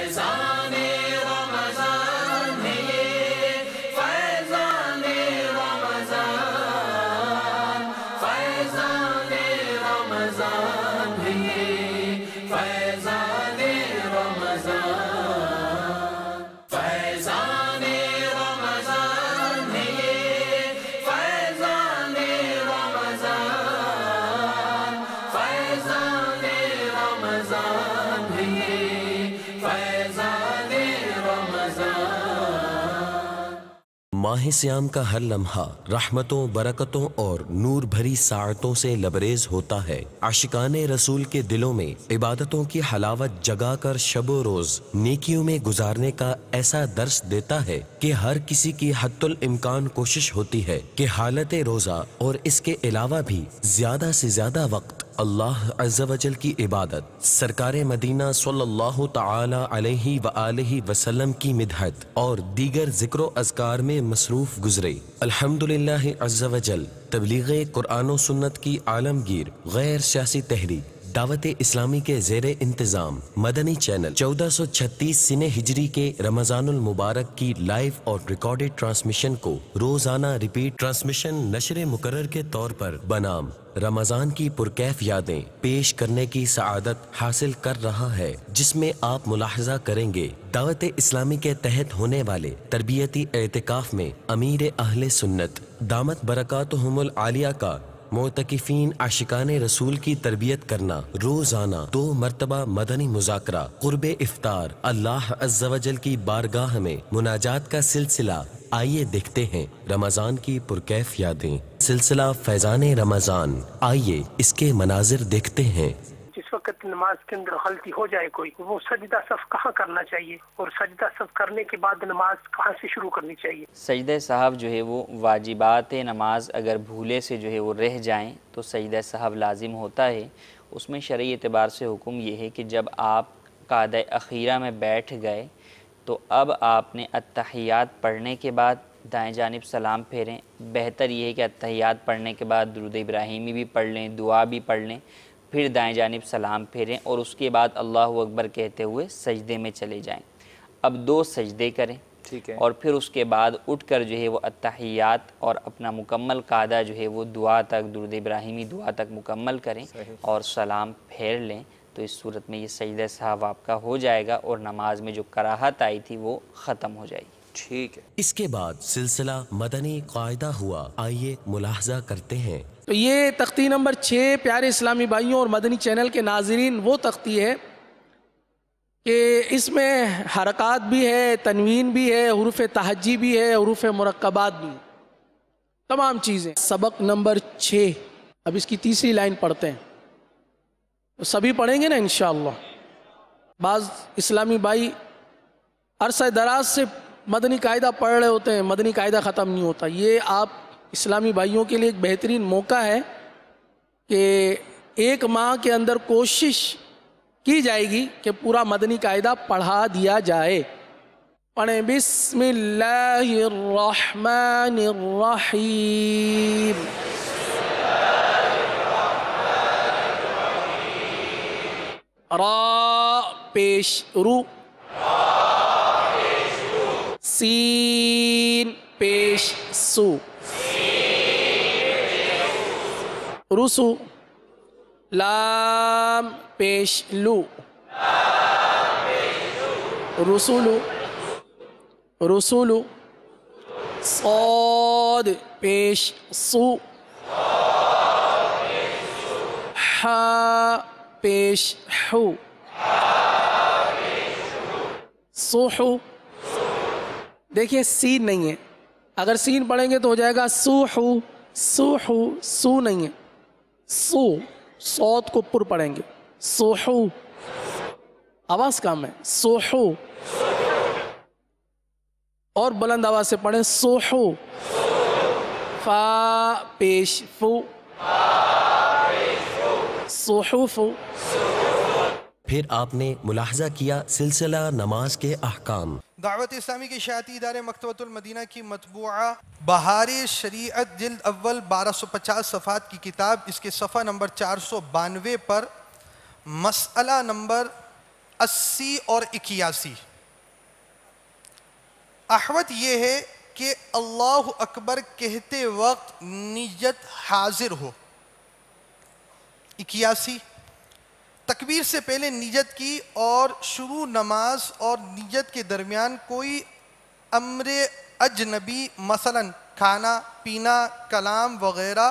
فیضان رمضان ہے یہ، فیضان رمضان، فیضان رمضان ہے یہ، فیضان رمضان، فیضان رمضان ہے یہ، فیضان رمضان، فیضان رمضان ہے یہ، فیضان رمضان۔ ماہ سیام کا ہر لمحہ رحمتوں، برکتوں اور نور بھری ساعتوں سے لبریز ہوتا ہے۔ عاشقان رسول کے دلوں میں عبادتوں کی حلاوت جگا کر شب و روز نیکیوں میں گزارنے کا ایسا درس دیتا ہے کہ ہر کسی کی حتی الامکان کوشش ہوتی ہے کہ حالت روزہ اور اس کے علاوہ بھی زیادہ سے زیادہ وقت اللہ عز و جل کی عبادت، سرکار مدینہ صلی اللہ تعالی علیہ وآلہ وسلم کی مدحت اور دیگر ذکر و اذکار میں مصروف گزرے۔ الحمدللہ عز و جل تبلیغ قرآن و سنت کی عالمگیر غیر سیاسی تحریک دعوت اسلامی کے زیر انتظام مدنی چینل 1436 سن ہجری کے رمضان المبارک کی لائیو اور ریکارڈڈ ٹرانسمیشن کو روزانہ ریپیٹ ٹرانسمیشن نشر مقرر کے طور پر بنام رمضان کی پرکیف یادیں پیش کرنے کی سعادت حاصل کر رہا ہے، جس میں آپ ملاحظہ کریں گے دعوت اسلامی کے تحت ہونے والے تربیتی اعتکاف میں امیر اہل سنت دامت برکاتہم العالیہ کا معتکفین عاشقان رسول کی تربیت کرنا، روزانہ 2 مرتبہ مدنی مذاکرہ، قرب افطار، اللہ عز و جل کی بارگاہ میں مناجات کا سلسلہ۔ آئیے دیکھتے ہیں رمضان کی پرکیف یادیں، سلسلہ فیضان رمضان۔ آئیے اس کے مناظر دیکھتے ہیں۔ جس وقت نماز کے اندر غلطی ہو جائے کوئی، وہ سجدہ صف کہاں کرنا چاہیے اور سجدہ صف کرنے کے بعد نماز کہاں سے شروع کرنی چاہیے؟ سجدہ صاحب جو ہے وہ واجبات نماز اگر بھولے سے جو ہے وہ رہ جائیں تو سجدہ صاحب لازم ہوتا ہے۔ اس میں شرعی اعتبار سے حکم یہ ہے کہ جب آپ قعدہ اخیرہ میں بیٹھ گئے تو اب آپ نے اتحیات پڑھنے کے بعد دائیں جانب سلام پھیریں۔ بہتر یہ ہے کہ اتحیات پڑھنے کے بعد درود ابراہیمی بھی پڑھ لیں، دعا بھی پڑھ لیں، پھر دائیں جانب سلام پھیریں اور اس کے بعد اللہ اکبر کہتے ہوئے سجدے میں چلے جائیں۔ اب 2 سجدے کریں، ٹھیک ہے، اور پھر اس کے بعد اٹھ کر جو ہے وہ اتحیات اور اپنا مکمل قاعدہ جو ہے وہ دعا تک، درود ابراہیمی دعا تک مکمل کریں اور سلام پھیر لیں۔ تو اس صورت میں یہ سجدہ صاحب آپ کا ہو جائے گا اور نماز میں جو کراہت آئی تھی وہ ختم ہو جائے گی۔ ٹھیک ہے۔ اس کے بعد سلسلہ مدنی قاعدہ ہوا، آئیے ملاحظہ کرتے ہیں۔ تو یہ تختی نمبر 6 پیارے اسلامی بھائیوں اور مدنی چینل کے ناظرین وہ تختی ہے کہ اس میں حرکات بھی ہے، تنوین بھی ہے، حروف تہجی بھی ہے، حروف مرکبات بھی ہیں، تمام چیزیں۔ سبق نمبر 6، اب اس کی تیسری لائن پڑھتے ہیں، تو سبھی پڑھیں گے نا انشاءاللہ۔ بعض اسلامی بھائی عرصہ دراز سے مدنی قاعدہ پڑھ رہے ہوتے ہیں، مدنی قاعدہ ختم نہیں ہوتا۔ یہ آپ اسلامی بھائیوں کے لیے ایک بہترین موقع ہے کہ 1 ماہ کے اندر کوشش کی جائے گی کہ پورا مدنی قاعدہ پڑھا دیا جائے۔ پڑھیں بسم اللہ الرحمن الرحیم۔ را پیش رو، سین پیش سو، رسو، لام پیش لو، رسولو، رسولو، صاد پیش سو، حا پیش حو، سوحو۔ دیکھیے سین نہیں ہے، اگر سین پڑھیں گے تو ہو جائے گا سوحو، سوحو، سو نہیں ہے، سو، صوت کو پر پڑھیں گے، سوحو، آواز کام ہے، سوحو، اور بلند آواز سے پڑھیں سوحو، فا پیش فو، صحوفو۔ پھر آپ نے ملاحظہ کیا سلسلہ نماز کے احکام۔ دعوت اسلامی کے اشاعتی ادارے مکتبۃ المدینہ کی مطبوعہ بہار شریعت جلد اول 1250 صفحات کی کتاب، اس کے صفحہ نمبر 492 پر مسئلہ نمبر 80 اور 81۔ احوط یہ ہے کہ اللہ اکبر کہتے وقت نیت حاضر ہو۔ 81 تکبیر سے پہلے نیت کی اور شروع نماز اور نیت کے درمیان کوئی امر اجنبی مثلا کھانا پینا کلام وغیرہ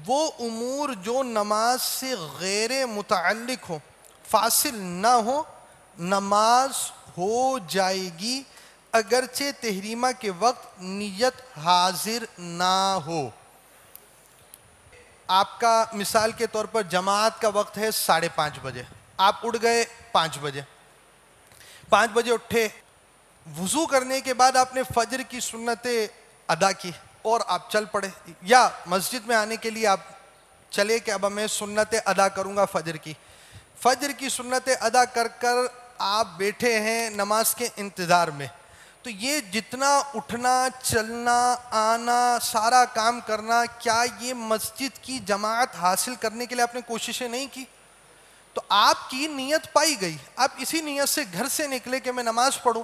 وہ امور جو نماز سے غیر متعلق ہو فاصل نہ ہو، نماز ہو جائے گی اگرچہ تحریمہ کے وقت نیت حاضر نہ ہو۔ آپ کا مثال کے طور پر جماعت کا وقت ہے 5:30 بجے، آپ اٹھ گئے 5 بجے، 5 بجے اٹھے، وضو کرنے کے بعد آپ نے فجر کی سنتیں ادا کی اور آپ چل پڑے، یا مسجد میں آنے کے لیے آپ چلے کہ اب میں سنتیں ادا کروں گا فجر کی سنتیں ادا کر کر آپ بیٹھے ہیں نماز کے انتظار میں، تو یہ جتنا اٹھنا چلنا آنا سارا کام کرنا، کیا یہ مسجد کی جماعت حاصل کرنے کے لیے آپ نے کوششیں نہیں کی؟ تو آپ کی نیت پائی گئی، آپ اسی نیت سے گھر سے نکلے کہ میں نماز پڑھوں۔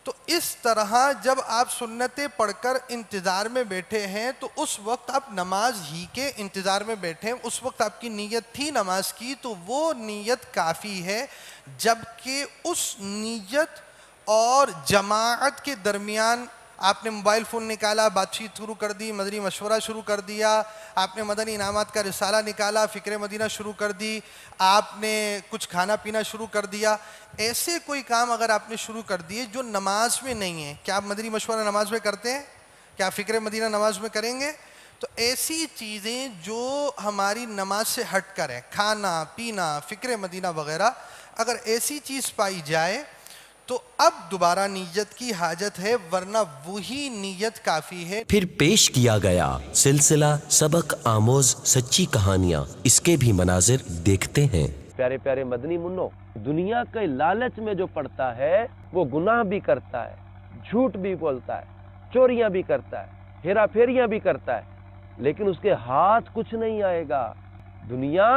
تو اس طرح جب آپ سنتیں پڑھ کر انتظار میں بیٹھے ہیں تو اس وقت آپ نماز ہی کے انتظار میں بیٹھے ہیں، اس وقت آپ کی نیت تھی نماز کی، تو وہ نیت کافی ہے، جبکہ اس نیت اور جماعت کے درمیان آپ نے موبائل فون نکالا، بات چیت شروع کر دی، مدنی مشورہ شروع کر دیا، آپ نے مدنی انعامات کا رسالہ نکالا، فکر مدینہ شروع کر دی، آپ نے کچھ کھانا پینا شروع کر دیا، ایسے کوئی کام اگر آپ نے شروع کر دیے جو نماز میں نہیں ہے، کیا آپ مدنی مشورہ نماز میں کرتے ہیں؟ کیا فکر مدینہ نماز میں کریں گے؟ تو ایسی چیزیں جو ہماری نماز سے ہٹ کر ہیں، کھانا پینا فکر مدینہ وغیرہ، اگر ایسی چیز پائی جائے تو اب دوبارہ نیت کی حاجت ہے، ورنہ وہی نیت کافی ہے۔ پھر پیش کیا گیا سلسلہ سبق آموز سچی کہانیاں، اس کے بھی مناظر دیکھتے ہیں۔ پیارے پیارے مدنی منو، دنیا کے لالچ میں جو پڑتا ہے وہ گناہ بھی کرتا ہے، جھوٹ بھی بولتا ہے، چوریاں بھی کرتا ہے، ہیرا پھیریاں بھی کرتا ہے، لیکن اس کے ہاتھ کچھ نہیں آئے گا۔ دنیا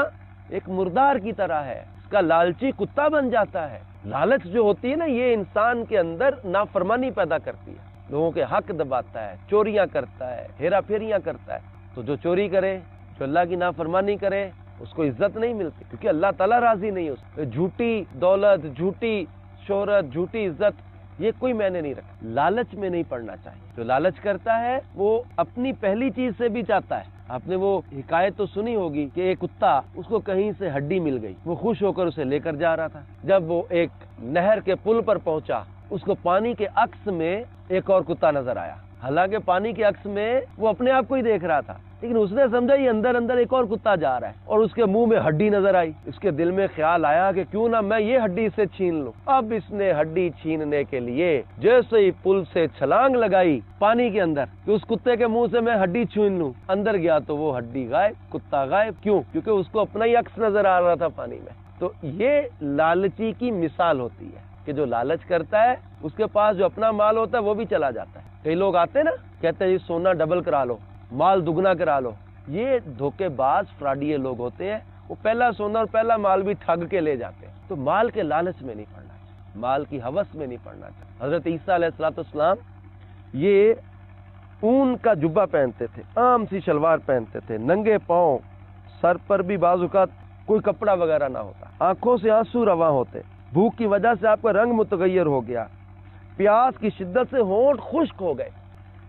ایک مردار کی طرح ہے، اس کا لالچی کتا بن جاتا ہے۔ لالچ جو ہوتی ہے نا، یہ انسان کے اندر نافرمانی پیدا کرتی ہے، لوگوں کے حق دباتا ہے، چوریاں کرتا ہے، ہیرا پھیریاں کرتا ہے۔ تو جو چوری کرے، جو اللہ کی نافرمانی کرے، اس کو عزت نہیں ملتی، کیونکہ اللہ تعالیٰ راضی نہیں ہے۔ جھوٹی دولت، جھوٹی شہرت، جھوٹی عزت، یہ کوئی معنی نہیں رکھتا۔ لالچ میں نہیں پڑنا چاہیے۔ جو لالچ کرتا ہے وہ اپنی پہلی چیز سے بھی چاہتا ہے۔ آپ نے وہ حکایت تو سنی ہوگی کہ ایک کتا، اس کو کہیں سے ہڈی مل گئی، وہ خوش ہو کر اسے لے کر جا رہا تھا۔ جب وہ ایک نہر کے پل پر پہنچا، اس کو پانی کے عکس میں ایک اور کتا نظر آیا۔ حالانکہ پانی کے عکس میں وہ اپنے آپ کو ہی دیکھ رہا تھا، لیکن اس نے سمجھا یہ اندر اندر ایک اور کتا جا رہا ہے، اور اس کے منہ میں ہڈی نظر آئی۔ اس کے دل میں خیال آیا کہ کیوں نہ میں یہ ہڈی سے چھین لوں۔ اب اس نے ہڈی چھیننے کے لیے جیسے ہی پل سے چھلانگ لگائی پانی کے اندر کہ اس کتے کے منہ سے میں ہڈی چھین لوں، اندر گیا تو وہ ہڈی غائب، کتا غائب۔ کیوں؟ کیونکہ اس کو اپنا ہی عکس نظر آ رہا تھا پانی میں۔ تو یہ لالچی کی مثال ہوتی ہے کہ جو لالچ کرتا ہے اس کے پاس جو اپنا مال ہوتا ہے وہ بھی چلا جاتا ہے۔ کئی لوگ آتے ہیں نا، کہتے ہیں سونا ڈبل کرا لو، مال دگنا کرا لو۔ یہ دھوکے باز فراڈیے لوگ ہوتے ہیں، وہ پہلا سونا اور پہلا مال بھی ٹھگ کے لے جاتے ہیں۔ تو مال کے لالچ میں نہیں پڑنا چاہیے، مال کی ہوس میں نہیں پڑنا چاہیے۔ حضرت عیسیٰ علیہ السلام یہ اون کا جبہ پہنتے تھے، عام سی شلوار پہنتے تھے، ننگے پاؤں، سر پر بھی بعض اوقات کوئی کپڑا وغیرہ نہ ہوتا، آنکھوں سے آنسو رواں ہوتے، بھوک کی وجہ سے آپ کا رنگ متغیر ہو گیا، پیاس کی شدت سے ہونٹ خشک ہو گئے۔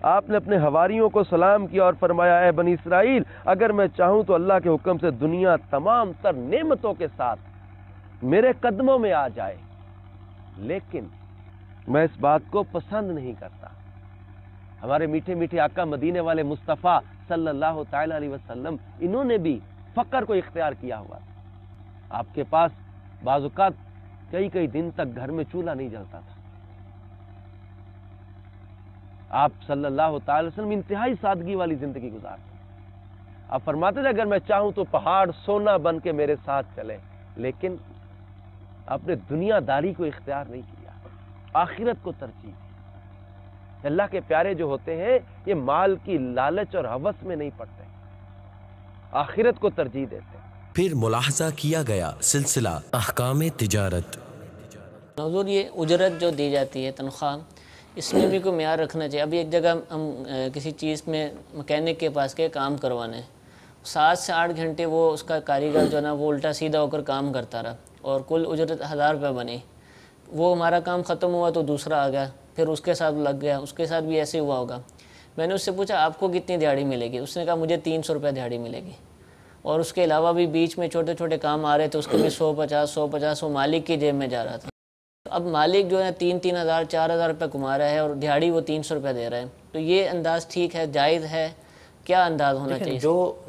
آپ نے اپنے حواریوں کو سلام کیا اور فرمایا، اے بنی اسرائیل، اگر میں چاہوں تو اللہ کے حکم سے دنیا تمام تر نعمتوں کے ساتھ میرے قدموں میں آ جائے، لیکن میں اس بات کو پسند نہیں کرتا۔ ہمارے میٹھے میٹھے آقا مدینے والے مصطفیٰ صلی اللہ تعالی علیہ وسلم، انہوں نے بھی فقر کو اختیار کیا ہوا۔ آپ کے پاس بعض اوقات کئی دن تک گھر میں چولہا نہیں جلتا تھا۔ آپ صلی اللہ تعالی وسلم انتہائی سادگی والی زندگی گزارتے۔ آپ فرماتے تھے اگر میں چاہوں تو پہاڑ سونا بن کے میرے ساتھ چلے، لیکن آپ نے دنیا داری کو اختیار نہیں کیا، آخرت کو ترجیح دی۔ اللہ کے پیارے جو ہوتے ہیں یہ مال کی لالچ اور ہوس میں نہیں پڑتے، آخرت کو ترجیح دیتے ہیں۔ پھر ملاحظہ کیا گیا سلسلہ احکام تجارت، حضور یہ اجرت جو دی جاتی ہے تنخواہ، اس میں بھی کوئی معیار رکھنا چاہیے. ابھی ایک جگہ ہم کسی چیز میں مکینک کے پاس کے کام کروانے، 7 سے 8 گھنٹے وہ اس کا کاریگر جو ہے نا وہ الٹا سیدھا ہو کر کام کرتا رہا اور کل اجرت 1000 روپے بنی. وہ ہمارا کام ختم ہوا تو دوسرا آ گیا، پھر اس کے ساتھ لگ گیا، اس کے ساتھ بھی ایسے ہوا ہوگا. میں نے اس سے پوچھا آپ کو کتنی دیہڑی ملے گی؟ اس نے کہا مجھے 300 روپے دیہڑی ملے گی. اور اس کے علاوہ بھی بیچ میں چھوٹے چھوٹے کام آ رہے تھے، اس کے بھی 150 وہ مالک کی جیب میں جا رہا تھا. اب مالک جو ہے 3,000 4,000 روپے کما رہا ہے اور دیہڑی وہ 300 روپے دے رہا ہے. تو یہ انداز ٹھیک ہے، جائز ہے؟ کیا انداز ہونا چاہیے؟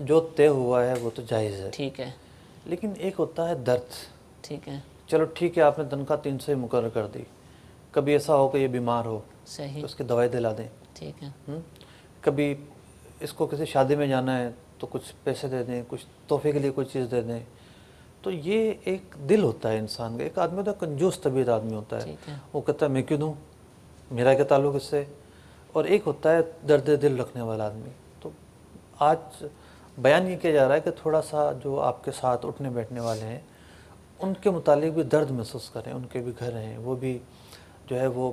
جو طے ہوا ہے وہ تو جائز ہے، ٹھیک ہے. لیکن ایک ہوتا ہے درد. ٹھیک ہے، چلو ٹھیک ہے، آپ نے تنخواہ 300 ہی مقرر کر دی. کبھی ایسا ہو کہ یہ بیمار ہو صحیح، تو اس کی دوائی دلا دیں. ٹھیک ہے. کبھی اس کو کسی شادی میں جانا ہے تو کچھ پیسے دے دیں، کچھ تحفے کے لیے کوئی چیز دے دیں. تو یہ ایک دل ہوتا ہے انسان کا. ایک آدمی ہوتا ہے کنجوس طبیعت آدمی ہوتا ہے، وہ کہتا ہے میں کیوں دوں، میرا کیا تعلق اس سے. اور ایک ہوتا ہے درد دل رکھنے والا آدمی. تو آج بیان یہ کیا جا رہا ہے کہ تھوڑا سا جو آپ کے ساتھ اٹھنے بیٹھنے والے ہیں ان کے متعلق بھی درد محسوس کریں. ان کے بھی گھر ہیں، وہ بھی جو ہے وہ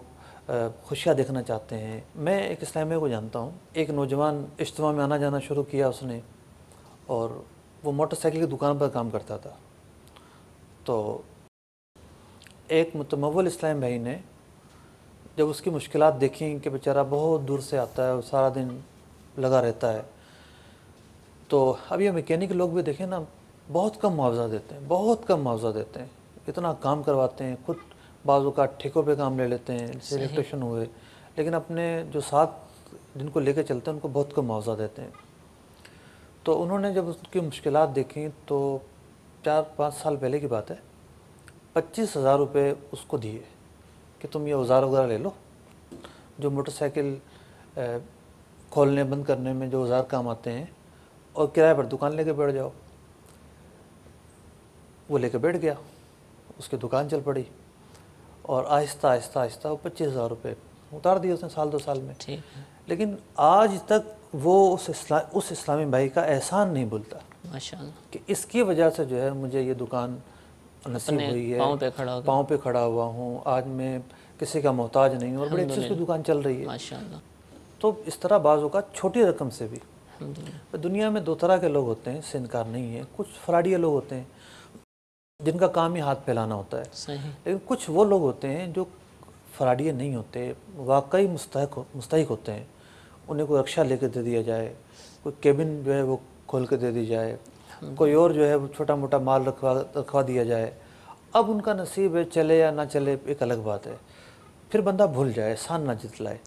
خوشیاں دیکھنا چاہتے ہیں. میں ایک اسلامیہ کو جانتا ہوں، ایک نوجوان اجتماع میں آنا جانا شروع کیا اس نے، اور وہ موٹر سائیکل کی دکان پر کام کرتا تھا. تو ایک متمول اسلام بھائی نے جب اس کی مشکلات دیکھیں کہ بیچارہ بہت دور سے آتا ہے اور سارا دن لگا رہتا ہے، تو اب یہ میکینک لوگ بھی دیکھیں نا، بہت کم معاوضہ دیتے ہیں، بہت کم معاوضہ دیتے ہیں. اتنا کام کرواتے ہیں، خود بعض اوقات ٹھیکوں پہ کام لے لیتے ہیں، جیسے الیکٹریشین ہوئے، لیکن اپنے جو ساتھ جن کو لے کے چلتے ہیں ان کو بہت کم معاوضہ دیتے ہیں. تو انہوں نے جب اس کی مشکلات دیکھیں تو 4-5 سال پہلے کی بات ہے، 25,000 روپے اس کو دیے کہ تم یہ اوزار وغیرہ لے لو جو موٹر سائیکل کھولنے بند کرنے میں جو اوزار کام آتے ہیں، اور کرائے پر دکان لے کے بیٹھ جاؤ. وہ لے کے بیٹھ گیا، اس کی دکان چل پڑی، اور آہستہ آہستہ آہستہ وہ 25,000 روپے اتار دیے اس نے 1-2 سال میں. لیکن آج تک وہ اس اسلامی بھائی کا احسان نہیں بھولتا ماشاءاللہ کہ اس کی وجہ سے جو ہے مجھے یہ دکان نصیب ہوئی ہے، پاؤں پہ کھڑا ہوا ہوں، آج میں کسی کا محتاج نہیں ہوں، اور بڑی اچھی اس کی دکان چل رہی ہے ماشاءاللہ. تو اس طرح بعض اوقات چھوٹی رقم سے بھی. دنیا میں 2 طرح کے لوگ ہوتے ہیں، اس سے انکار نہیں ہے. کچھ فراڈیے لوگ ہوتے ہیں جن کا کام ہی ہاتھ پھیلانا ہوتا ہے، لیکن کچھ وہ لوگ ہوتے ہیں جو فراڈیے نہیں ہوتے، واقعی مستحق ہوتے ہیں. انہیں کوئی رکشہ لے کے دے دیا جائے، کوئی کیبن جو ہے وہ کھول کے دے دی جائے، کوئی اور جو ہے وہ چھوٹا موٹا مال رکھوا دیا جائے. اب ان کا نصیب ہے، چلے یا نہ چلے ایک الگ بات ہے. پھر بندہ بھول جائے، احسان نہ جتلائے.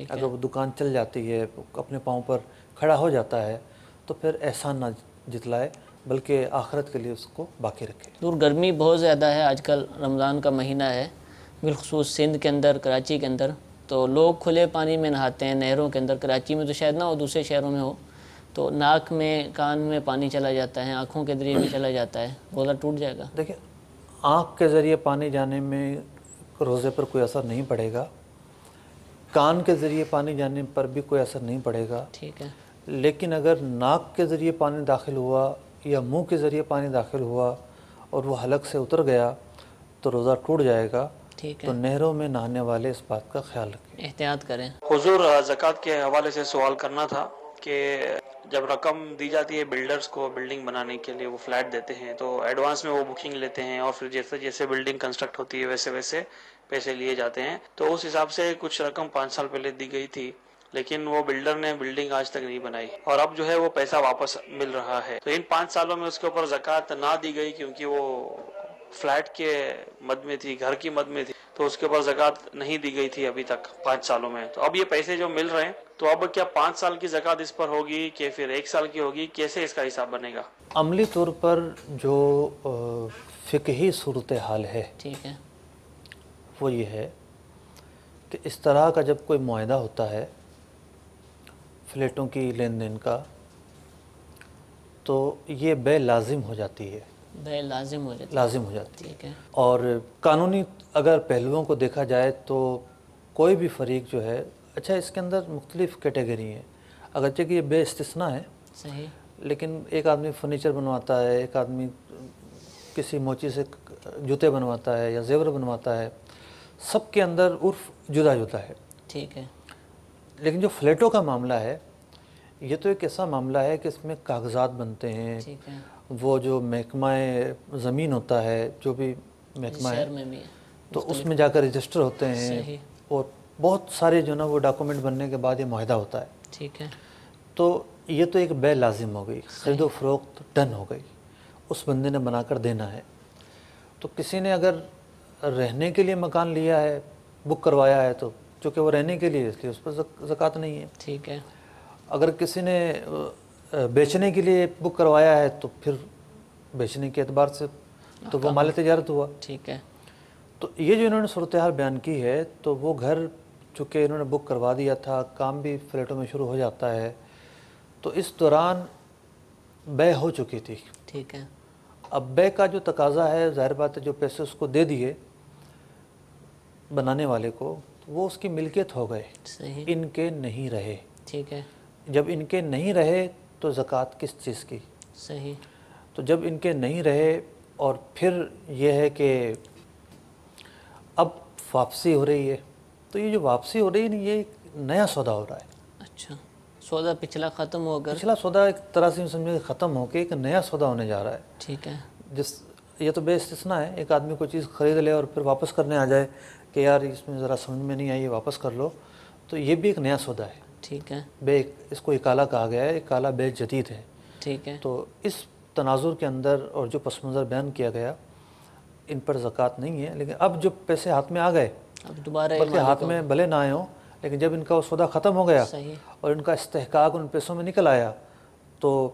اگر وہ دکان چل جاتی ہے، اپنے پاؤں پر کھڑا ہو جاتا ہے، تو پھر احسان نہ جتلائے بلکہ آخرت کے لیے اس کو باقی رکھے. دور گرمی بہت زیادہ ہے آج کل، رمضان کا مہینہ ہے، بالخصوص سندھ کے اندر، کراچی کے اندر. تو لوگ کھلے پانی میں نہاتے ہیں، نہروں کے اندر. کراچی میں تو شاید نہ ہو، دوسرے شہروں میں ہو. تو ناک میں کان میں پانی چلا جاتا ہے، آنکھوں کے ذریعے بھی چلا جاتا ہے، روزہ ٹوٹ جائے گا. دیکھیں، آنکھ کے ذریعے پانی جانے میں روزے پر کوئی اثر نہیں پڑے گا، کان کے ذریعے پانی جانے پر بھی کوئی اثر نہیں پڑے گا. ٹھیک ہے. لیکن اگر ناک کے ذریعے پانی داخل ہوا یا منہ کے ذریعے پانی داخل ہوا اور وہ حلق سے اتر گیا تو روزہ ٹوٹ جائے گا. تو نہروں میں نہانے والے اس بات کا خیال رکھیں، احتیاط کریں. حضور، زکوٰۃ کے حوالے سے سوال کرنا تھا کہ جب رقم دی جاتی ہے بلڈرز کو بلڈنگ بنانے کے لیے، وہ فلیٹ دیتے ہیں تو ایڈوانس میں وہ بکنگ لیتے ہیں، اور پھر جیسے جیسے بلڈنگ کنسٹرکٹ ہوتی ہے ویسے ویسے پیسے لیے جاتے ہیں. تو اس حساب سے کچھ رقم 5 سال پہلے دی گئی تھی، لیکن وہ بلڈر نے بلڈنگ آج تک نہیں بنائی، اور اب جو ہے وہ پیسہ واپس مل رہا ہے. تو ان 5 سالوں میں اس کے اوپر زکوٰۃ نہ دی گئی کیونکہ وہ فلیٹ کے مد میں تھی، گھر کی مد میں تھی، تو اس کے اوپر زکوٰۃ نہیں دی گئی تھی ابھی تک 5 سالوں میں. تو اب یہ پیسے جو مل رہے ہیں، تو اب کیا 5 سال کی زکوٰۃ اس پر ہوگی کہ پھر 1 سال کی ہوگی؟ کیسے اس کا حساب بنے گا؟ عملی طور پر جو فقہی صورتحال ہے، ٹھیک ہے، وہ یہ ہے کہ اس طرح کا جب کوئی معاہدہ ہوتا ہے فلیٹوں کی لین دین کا، تو یہ بے لازم ہو جاتی ہے. بے لازم ہو جاتی ہے. ٹھیک ہے. اور قانونی اگر پہلوؤں کو دیکھا جائے تو کوئی بھی فریق جو ہے، اچھا اس کے اندر مختلف کیٹیگری ہیں، اگرچہ کہ یہ بے استثناء ہے، صحیح، لیکن ایک آدمی فرنیچر بنواتا ہے، ایک آدمی کسی موچی سے جوتے بنواتا ہے یا زیور بنواتا ہے، سب کے اندر عرف جدا جدا ہے. ٹھیک ہے. لیکن جو فلیٹوں کا معاملہ ہے یہ تو ایک ایسا معاملہ ہے کہ اس میں کاغذات بنتے ہیں. ٹھیک ہے. وہ جو محکمہ زمین ہوتا ہے, جو بھی محکمہ ہے, شہر میں بھی تو اس میں جا کر رجسٹر ہوتے ہیں. صحیح. اور بہت سارے جو نا وہ ڈاکومنٹ بننے کے بعد یہ معاہدہ ہوتا ہے. ٹھیک ہے. تو یہ تو ایک بے لازم ہو گئی, خرید و فروخت ڈن ہو گئی, اس بندے نے بنا کر دینا ہے. تو کسی نے اگر رہنے کے لیے مکان لیا ہے, بک کروایا ہے, تو چونکہ وہ رہنے کے لیے, اس لیے اس پر زکوٰۃ نہیں ہے. ٹھیک ہے. اگر کسی نے بیچنے کے لیے بک کروایا ہے تو پھر بیچنے کے اعتبار سے تو وہ مال تجارت ہوا. ٹھیک ہے. تو یہ جو انہوں نے صورتحال بیان کی ہے, تو وہ گھر چونکہ انہوں نے بک کروا دیا تھا, کام بھی فلیٹوں میں شروع ہو جاتا ہے, تو اس دوران بے ہو چکی تھی. ٹھیک ہے. اب بے کا جو تقاضا ہے, ظاہر بات ہے جو پیسے اس کو دے دیے بنانے والے کو, وہ اس کی ملکیت ہو گئے. صحیح. ان کے نہیں رہے. ٹھیک ہے. جب ان کے نہیں رہے تو زکوٰۃ کس چیز کی؟ صحیح. تو جب ان کے نہیں رہے اور پھر یہ ہے کہ اب واپسی ہو رہی ہے, تو یہ جو واپسی ہو رہی ہے یہ ایک نیا سودا ہو رہا ہے. اچھا, سودا پچھلا ختم ہو کر, پچھلا سودا ایک طرح سے سمجھے ختم ہو کے ایک نیا سودا ہونے جا رہا ہے. ٹھیک ہے. یہ تو بے استثناء ہے, ایک آدمی کوئی چیز خرید لے اور پھر واپس کرنے آ جائے کہ یار اس میں ذرا سمجھ میں نہیں آئی, یہ واپس کر لو, تو یہ بھی ایک نیا سودا ہے. ٹھیک ہے. بے, اس کو اکالہ کہا گیا ہے, اکالہ بے جدید ہے. ٹھیک ہے. تو اس تناظر کے اندر اور جو پس منظر بیان کیا گیا, ان پر زکوٰۃ نہیں ہے. لیکن اب جو پیسے ہاتھ میں آ گئے, اب دوبارہ بلکہ ہاتھ میں بھلے نہ آئے ہوں, لیکن جب ان کا وہ سودا ختم ہو گیا صحیح. اور ان کا استحقاق ان پیسوں میں نکل آیا, تو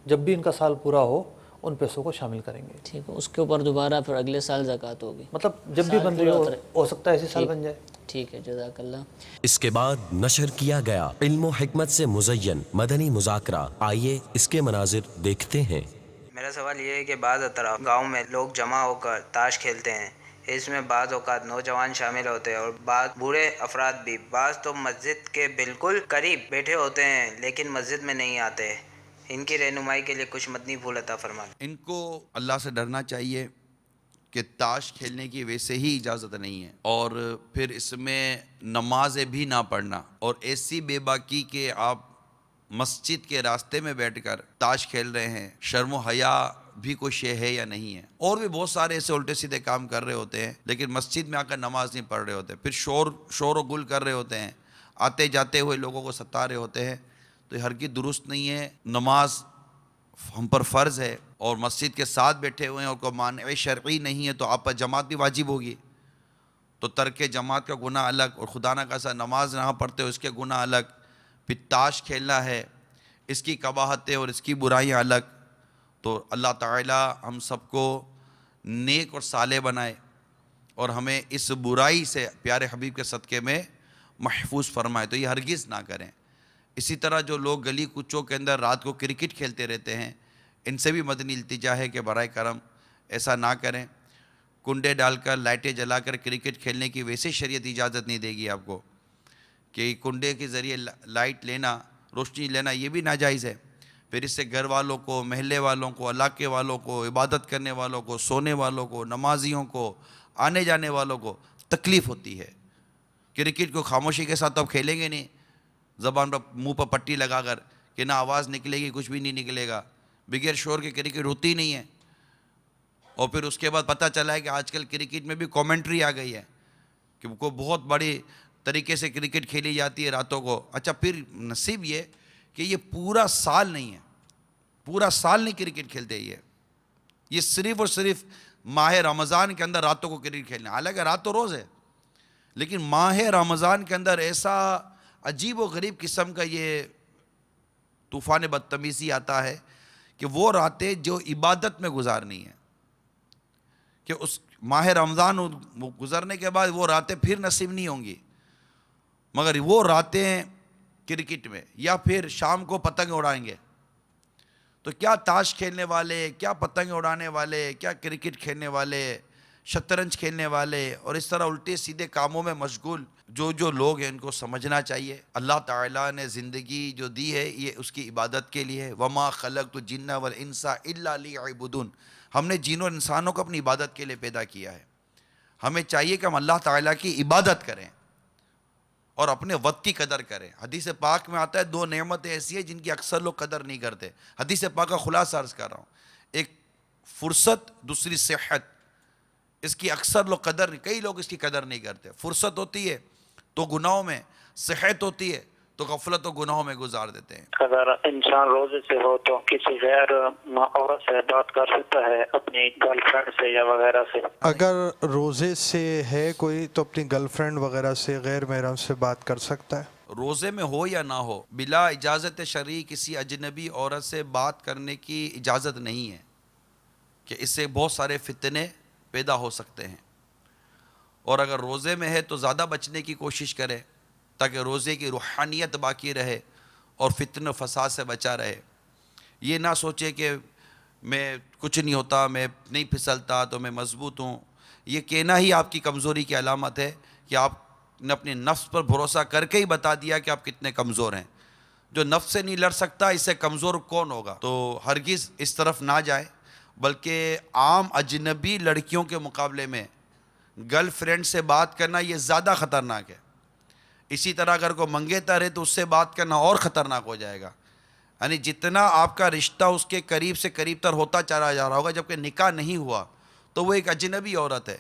جب بھی ان کا سال پورا ہو ان پیسوں کو شامل کریں گے. ٹھیک ہے. اس کے اوپر دوبارہ پھر اگلے سال زکوٰۃ ہوگی, مطلب جب بھی بن رہی ہو سکتا ہے اسی سال بن جائے. ٹھیک ہے. جزاک اللہ. اس کے بعد نشر کیا گیا علم و حکمت سے مزین مدنی مذاکرہ. آئیے اس کے مناظر دیکھتے ہیں. میرا سوال یہ ہے کہ بعض اطراف گاؤں میں لوگ جمع ہو کر تاش کھیلتے ہیں. اس میں بعض اوقات نوجوان شامل ہوتے ہیں اور بعض بوڑھے افراد بھی. بعض تو مسجد کے بالکل قریب بیٹھے ہوتے ہیں لیکن مسجد میں نہیں آتے. ان کی رہنمائی کے لیے کچھ مدنی پھول عطا فرمائیں. ان کو اللہ سے ڈرنا چاہیے کہ تاش کھیلنے کی ویسے ہی اجازت نہیں ہے, اور پھر اس میں نمازیں بھی نہ پڑھنا, اور ایسی بے باکی کہ آپ مسجد کے راستے میں بیٹھ کر تاش کھیل رہے ہیں. شرم و حیا بھی کوئی شے ہے یا نہیں ہے. اور بھی بہت سارے ایسے الٹے سیدھے کام کر رہے ہوتے ہیں لیکن مسجد میں آ کر نماز نہیں پڑھ رہے ہوتے, پھر شور و گل کر رہے ہوتے ہیں, آتے جاتے ہوئے لوگوں کو ستا رہے ہوتے ہیں. تو یہ ہرگز درست نہیں ہے. نماز ہم پر فرض ہے اور مسجد کے ساتھ بیٹھے ہوئے ہیں اور کوئی مانع شرعی نہیں ہے تو آپ پر جماعت بھی واجب ہوگی. تو ترک جماعت کا گناہ الگ, اور خدا نہ خواستہ نماز نہ پڑھتے ہو اس کے گناہ الگ. پھر تاش کھیلنا ہے, اس کی قباحتیں اور اس کی برائیاں الگ. تو اللہ تعالیٰ ہم سب کو نیک اور صالح بنائے اور ہمیں اس برائی سے پیارے حبیب کے صدقے میں محفوظ فرمائے. تو یہ ہرگز نہ کریں. اسی طرح جو لوگ گلی کوچوں کے اندر رات کو کرکٹ کھیلتے رہتے ہیں, ان سے بھی مدنی التجا ہے کہ برائے کرم ایسا نہ کریں. کنڈے ڈال کر لائٹیں جلا کر کرکٹ کھیلنے کی ویسے شریعت اجازت نہیں دے گی آپ کو, کہ کنڈے کے ذریعے لائٹ لینا, روشنی لینا, یہ بھی ناجائز ہے. پھر اس سے گھر والوں کو, محلے والوں کو, علاقے والوں کو, عبادت کرنے والوں کو, سونے والوں کو, نمازیوں کو, آنے جانے والوں کو تکلیف ہوتی ہے. کرکٹ کو خاموشی کے ساتھ آپ کھیلیں گے نہیں, زبان پر منہ پر پٹی لگا کر کہ نہ آواز نکلے گی, کچھ بھی نہیں نکلے گا, بغیر شور کے کرکٹ ہوتی نہیں ہے. اور پھر اس کے بعد پتہ چلا ہے کہ آج کل کرکٹ میں بھی کومنٹری آ گئی ہے کہ کوئی بہت بڑی طریقے سے کرکٹ کھیلی جاتی ہے راتوں کو. اچھا, پھر نصیب یہ کہ یہ پورا سال نہیں ہے, پورا سال نہیں کرکٹ کھیلتے. یہ صرف اور صرف ماہ رمضان کے اندر راتوں کو کرکٹ کھیلنا. حالانکہ رات تو روز ہے, لیکن ماہ رمضان کے اندر ایسا عجیب و غریب قسم کا یہ طوفان بدتمیزی آتا ہے کہ وہ راتیں جو عبادت میں گزارنی ہے, کہ اس ماہ رمضان گزرنے کے بعد وہ راتیں پھر نصیب نہیں ہوں گی, مگر وہ راتیں کرکٹ میں, یا پھر شام کو پتنگ اڑائیں گے. تو کیا تاش کھیلنے والے, کیا پتنگ اڑانے والے, کیا کرکٹ کھیلنے والے, شطرنج کھیلنے والے اور اس طرح الٹے سیدھے کاموں میں مشغول جو لوگ ہیں, ان کو سمجھنا چاہیے اللہ تعالیٰ نے زندگی جو دی ہے یہ اس کی عبادت کے لیے ہے. وَمَا خَلَقْتُ الْجِنَّ وَالْإِنسَ إِلَّا لِيَعْبُدُونَ. ہم نے جن اور انسانوں کو اپنی عبادت کے لیے پیدا کیا ہے. ہمیں چاہیے کہ ہم اللہ تعالیٰ کی عبادت کریں اور اپنے وقت کی قدر کریں. حدیث پاک میں آتا ہے 2 نعمتیں ایسی ہیں جن کی اکثر لوگ قدر نہیں کرتے. حدیث پاک کا خلاصہ عرض کر رہا ہوں. ایک فرصت، دوسری صحت. اس کی اکثر لوگ قدر نہیں، کئی لوگ اس کی قدر نہیں کرتے. فرصت ہوتی ہے تو گناہوں میں، صحت ہوتی ہے تو غفلت و گناہوں میں گزار دیتے ہیں. اگر انسان روزے سے ہو تو کسی غیر عورت سے بات کر سکتا ہے، اپنی گرل فرینڈ سے یا وغیرہ سے؟ اگر روزے سے ہے کوئی تو اپنی گرل فرینڈ وغیرہ سے، غیر محرم سے بات کر سکتا ہے. روزے میں ہو یا نہ ہو، بلا اجازت شرعی کسی اجنبی عورت سے بات کرنے کی اجازت نہیں ہے، کہ اس سے بہت سارے فتنے پیدا ہو سکتے ہیں. اور اگر روزے میں ہے تو زیادہ بچنے کی کوشش کرے تاکہ روزے کی روحانیت باقی رہے اور فتن و فساد سے بچا رہے. یہ نہ سوچے کہ میں کچھ نہیں ہوتا، میں نہیں پھسلتا تو میں مضبوط ہوں. یہ کہنا ہی آپ کی کمزوری کی علامت ہے کہ آپ نے اپنے نفس پر بھروسہ کر کے ہی بتا دیا کہ آپ کتنے کمزور ہیں. جو نفس سے نہیں لڑ سکتا اس سے کمزور کون ہوگا؟ تو ہرگز اس طرف نہ جائے، بلکہ عام اجنبی لڑکیوں کے مقابلے میں گرل فرینڈ سے بات کرنا یہ زیادہ خطرناک ہے. اسی طرح اگر کوئی منگیتر ہے تو اس سے بات کرنا اور خطرناک ہو جائے گا. یعنی جتنا آپ کا رشتہ اس کے قریب سے قریب تر ہوتا چلا جا رہا ہوگا، جبکہ نکاح نہیں ہوا تو وہ ایک اجنبی عورت ہے.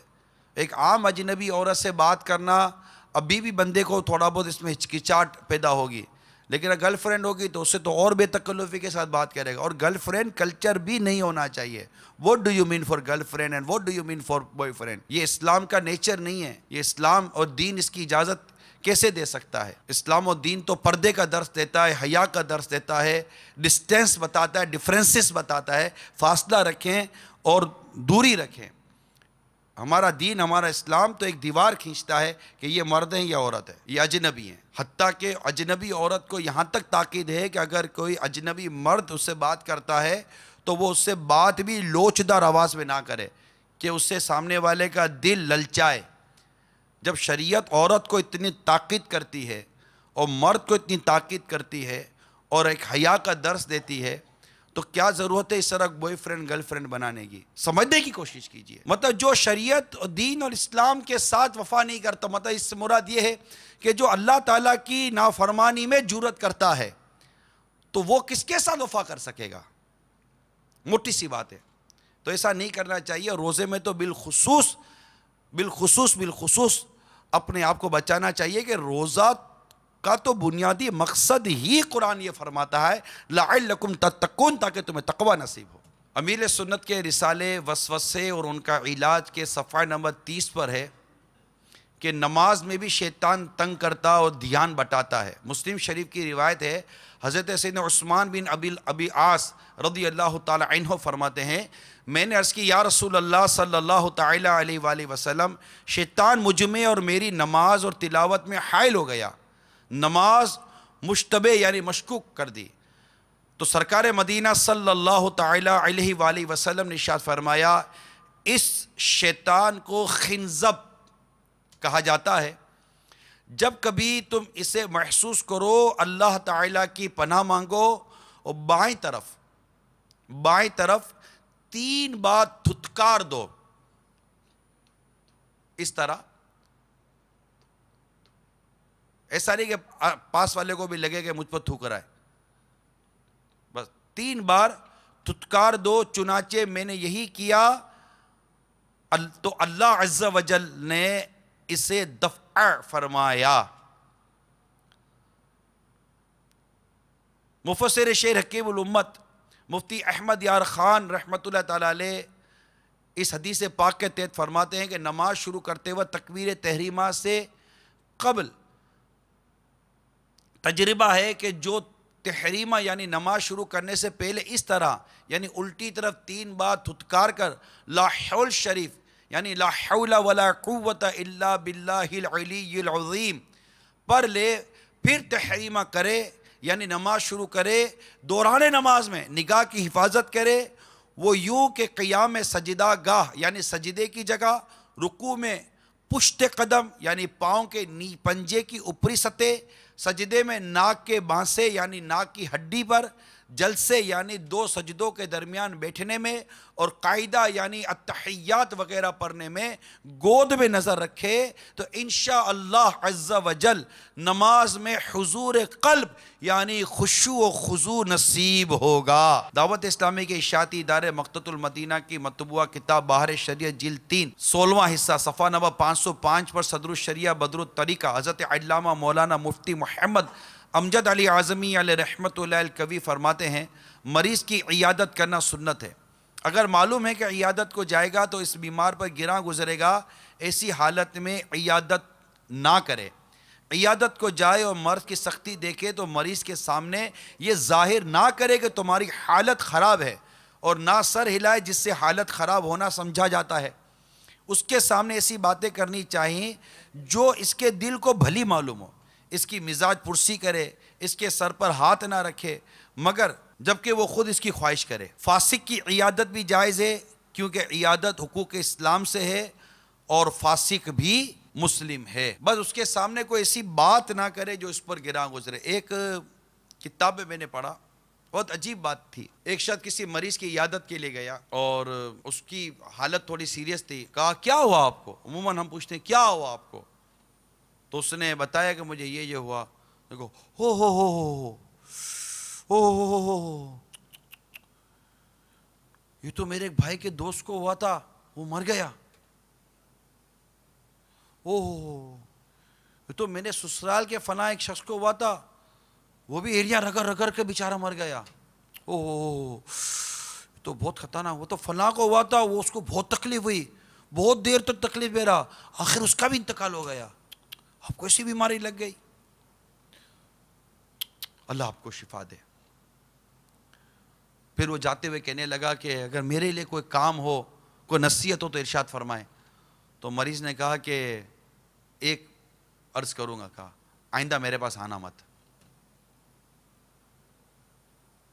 ایک عام اجنبی عورت سے بات کرنا ابھی بھی بندے کو تھوڑا بہت اس میں ہچکچاہٹ پیدا ہوگی، لیکن اگر گرل فرینڈ ہوگی تو اس سے تو اور بے تکلفی کے ساتھ بات کرے گا. اور گرل فرینڈ کلچر بھی نہیں ہونا چاہیے. What do you mean for girl friend and what do you mean for boy friend? یہ اسلام کا نیچر نہیں ہے. یہ اسلام اور دین اس کی اجازت کیسے دے سکتا ہے؟ اسلام و دین تو پردے کا درس دیتا ہے، حیا کا درس دیتا ہے، ڈسٹینس بتاتا ہے، ڈفرینسز بتاتا ہے، فاصلہ رکھیں اور دوری رکھیں. ہمارا دین، ہمارا اسلام تو ایک دیوار کھینچتا ہے کہ یہ مرد ہیں یا عورت ہے، یہ اجنبی ہیں. حتیٰ کہ اجنبی عورت کو یہاں تک تاکید ہے کہ اگر کوئی اجنبی مرد اس سے بات کرتا ہے تو وہ اس سے بات بھی لوچدار آواز میں نہ کرے کہ اس سے سامنے والے کا دل للچائے. جب شریعت عورت کو اتنی تاکید کرتی ہے اور مرد کو اتنی تاکید کرتی ہے اور ایک حیا کا درس دیتی ہے تو کیا ضرورت ہے اس طرح بوائے فرینڈ گرل فرینڈ بنانے کی؟ سمجھنے کی کوشش کیجئے. مطلب جو شریعت اور دین اور اسلام کے ساتھ وفا نہیں کرتا، مطلب اس سے مراد یہ ہے کہ جو اللہ تعالیٰ کی نافرمانی میں جرأت کرتا ہے تو وہ کس کے ساتھ وفا کر سکے گا؟ موٹی سی بات ہے. تو ایسا نہیں کرنا چاہیے. روزے میں تو بالخصوص اپنے آپ کو بچانا چاہیے کہ روزہ کا تو بنیادی مقصد ہی قرآن یہ فرماتا ہے لعلکم تتقون، تاکہ تمہیں تقوی نصیب ہو. امیر سنت کے رسالے وسوسے اور ان کا علاج کے صفحہ نمبر 30 پر ہے کہ نماز میں بھی شیطان تنگ کرتا اور دھیان بٹاتا ہے. مسلم شریف کی روایت ہے، حضرت سیدنا عثمان بن ابی عاص رضی اللہ تعالی عنہ فرماتے ہیں، میں نے عرض کی یا رسول اللہ صلی اللہ تعالی علیہ وآلہ وسلم، شیطان مجھ میں اور میری نماز اور تلاوت میں حائل ہو گیا، نماز مشتبہ یعنی مشکوک کر دی. تو سرکار مدینہ صلی اللہ تعالی علیہ وآلہ وسلم نے ارشاد فرمایا، اس شیطان کو خنزب کہا جاتا ہے. جب کبھی تم اسے محسوس کرو اللہ تعالیٰ کی پناہ مانگو اور بائیں طرف 3 بار تھتکار دو. اس طرح ایسا نہیں کہ پاس والے کو بھی لگے کہ مجھ پر تھوک رہا ہے، بس 3 بار تھتکار دو. چنانچہ میں نے یہی کیا تو اللہ عز و جل نے اسے دفع فرمایا. مفسر شیر حکیم الامت مفتی احمد یار خان رحمۃ اللہ تعالی علیہ اس حدیث پاک کے تحت فرماتے ہیں کہ نماز شروع کرتے وقت تکبیر تحریمہ سے قبل تجربہ ہے کہ جو تحریمہ یعنی نماز شروع کرنے سے پہلے اس طرح یعنی الٹی طرف 3 بار تھتکار کر لا حول شریف یعنی لا حول ولا قوت الا باللہ العلی العظیم پر لے، پھر تحریمہ کرے یعنی نماز شروع کرے، دوران نماز میں نگاہ کی حفاظت کرے، وہ یوں کہ قیام سجدہ گاہ یعنی سجدے کی جگہ، رکوع میں پشت قدم یعنی پاؤں کے پنجے کی اوپری سطح، سجدے میں ناک کے بانسے یعنی ناک کی ہڈی پر، جلسے یعنی 2 سجدوں کے درمیان بیٹھنے میں اور قاعدہ یعنی التحیات وغیرہ پڑھنے میں گود میں نظر رکھے تو انشاءاللہ عز و جل نماز میں حضور قلب یعنی خشوع و خضوع نصیب ہوگا۔ دعوت اسلامی کے اشاعتی ادارے مقتۃ المدینہ کی مطبوعہ کتاب بہار شریعت جلد 3 16واں حصہ صفحہ نمبر 505 پر صدر الشریعہ بدر الطریقہ حضرت علامہ مولانا مفتی محمد امجد علی اعظمی علیہ رحمت اللہ الکوی فرماتے ہیں مریض کی عیادت کرنا سنت ہے۔ اگر معلوم ہے کہ عیادت کو جائے گا تو اس بیمار پر گراں گزرے گا، ایسی حالت میں عیادت نہ کرے۔ عیادت کو جائے اور مرض کی سختی دیکھے تو مریض کے سامنے یہ ظاہر نہ کرے کہ تمہاری حالت خراب ہے اور نہ سر ہلائے جس سے حالت خراب ہونا سمجھا جاتا ہے۔ اس کے سامنے ایسی باتیں کرنی چاہیے جو اس کے دل کو بھلی معلوم ہو، اس کی مزاج پرسی کرے، اس کے سر پر ہاتھ نہ رکھے مگر جبکہ وہ خود اس کی خواہش کرے۔ فاسق کی عیادت بھی جائز ہے کیونکہ عیادت حقوق اسلام سے ہے اور فاسق بھی مسلم ہے، بس اس کے سامنے کوئی ایسی بات نہ کرے جو اس پر گراں گزرے۔ ایک کتاب میں نے پڑھا، بہت عجیب بات تھی۔ ایک شخص کسی مریض کی عیادت کے لیے گیا اور اس کی حالت تھوڑی سیریس تھی، کہا کیا ہوا آپ کو؟ عموماً ہم پوچھتے ہیں کیا ہوا آپ کو، تو اس نے بتایا کہ مجھے یہ ہوا۔ دیکھو یہ تو میرے ایک بھائی کے دوست کو ہوا تھا، وہ مر گیا۔ یہ تو میرے سسرال کے فلاں ایک شخص کو ہوا تھا، وہ بھی ایریا رگڑ رگڑ کے بیچارہ مر گیا۔ تو بہت خطرناک، وہ تو فلاں کو ہوا تھا، وہ اس کو بہت تکلیف ہوئی، بہت دیر تک تکلیف دے رہا، آخر اس کا بھی انتقال ہو گیا۔ آپ کو ایسی بیماری لگ گئی، اللہ آپ کو شفا دے۔ پھر وہ جاتے ہوئے کہنے لگا کہ اگر میرے لیے کوئی کام ہو، کوئی نصیحت ہو تو ارشاد فرمائیں۔ تو مریض نے کہا کہ ایک عرض کروں گا، کہا آئندہ میرے پاس آنا مت،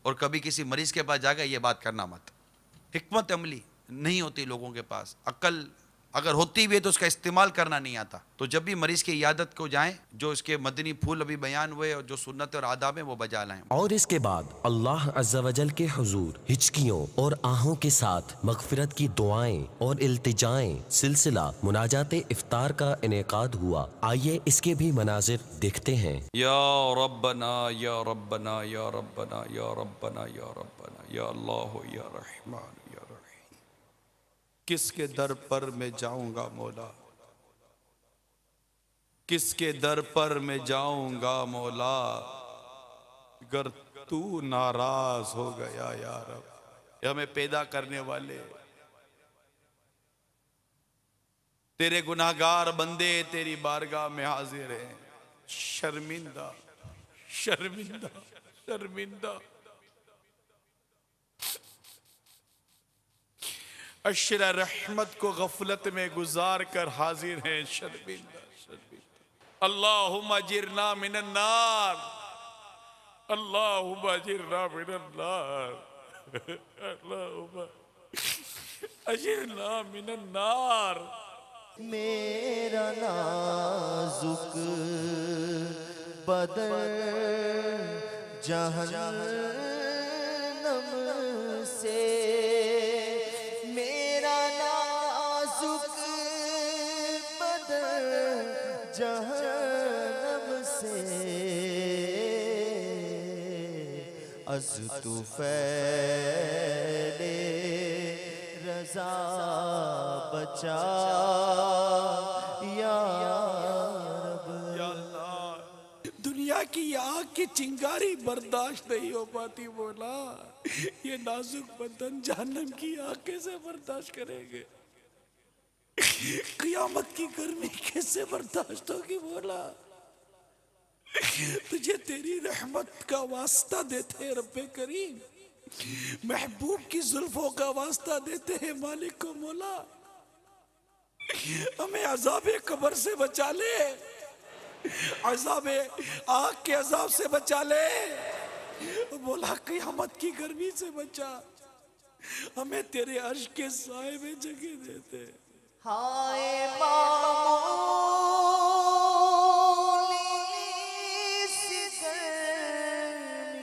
اور کبھی کسی مریض کے پاس جا کے یہ بات کرنا مت۔ حکمت عملی نہیں ہوتی لوگوں کے پاس، عقل اگر ہوتی بھی ہے تو اس کا استعمال کرنا نہیں آتا۔ تو جب بھی مریض کی عیادت کو جائیں، جو اس کے مدنی پھول ابھی بیان ہوئے اور جو سنت اور آداب ہیں وہ بجا لائیں۔ اور اس کے بعد اللہ عز و جل کے حضور ہچکیوں اور آہوں کے ساتھ مغفرت کی دعائیں اور التجائیں سلسلہ مناجات افطار کا انعقاد ہوا۔ آئیے اس کے بھی مناظر دیکھتے ہیں۔ یا ربنا یا ربنا یا ربنا یا ربنا یا ربنا یا اللہ یا رحمان یا رحیم، کس کے در پر میں جاؤں گا مولا، کس کے در پر میں جاؤں گا مولا، گر تو ناراض ہو گیا یا رب۔ ہمیں پیدا کرنے والے تیرے گناہگار بندے تیری بارگاہ میں حاضر ہیں، شرمندہ شرمندہ شرمندہ، عشر رحمت کو غفلت میں گزار کر حاضر ہیں، شرمندہ شرمندہ۔ اللہم اجرنا من النار، اللہم اجرنا من النار، اللہم اجرنا من النار۔ میرا نازک بدن جہنم سے، میرا نازک بدن جہنم سے، از تو فیل رضا بچا یا رب۔ یا اللہ، دنیا کی یہ آگ کی چنگاری برداشت نہیں ہو پاتی مولا، یہ نازک بدن جہنم کی آگ کیسے برداشت کریں گے؟ قیامت کی گرمی کیسے برداشت ہوگی مولا؟ تجھے تیری رحمت کا واسطہ دیتے ہیں رب کریم، محبوب کی زلفوں کا واسطہ دیتے ہیں مالک و مولا، ہمیں عذاب قبر سے بچا لے، عذاب آگ کے عذاب سے بچا لے مولا، قیامت کی گرمی سے بچا، ہمیں تیرے عرش کے سائے میں جگہ دیتے۔ ہائے معمولی سی گرمی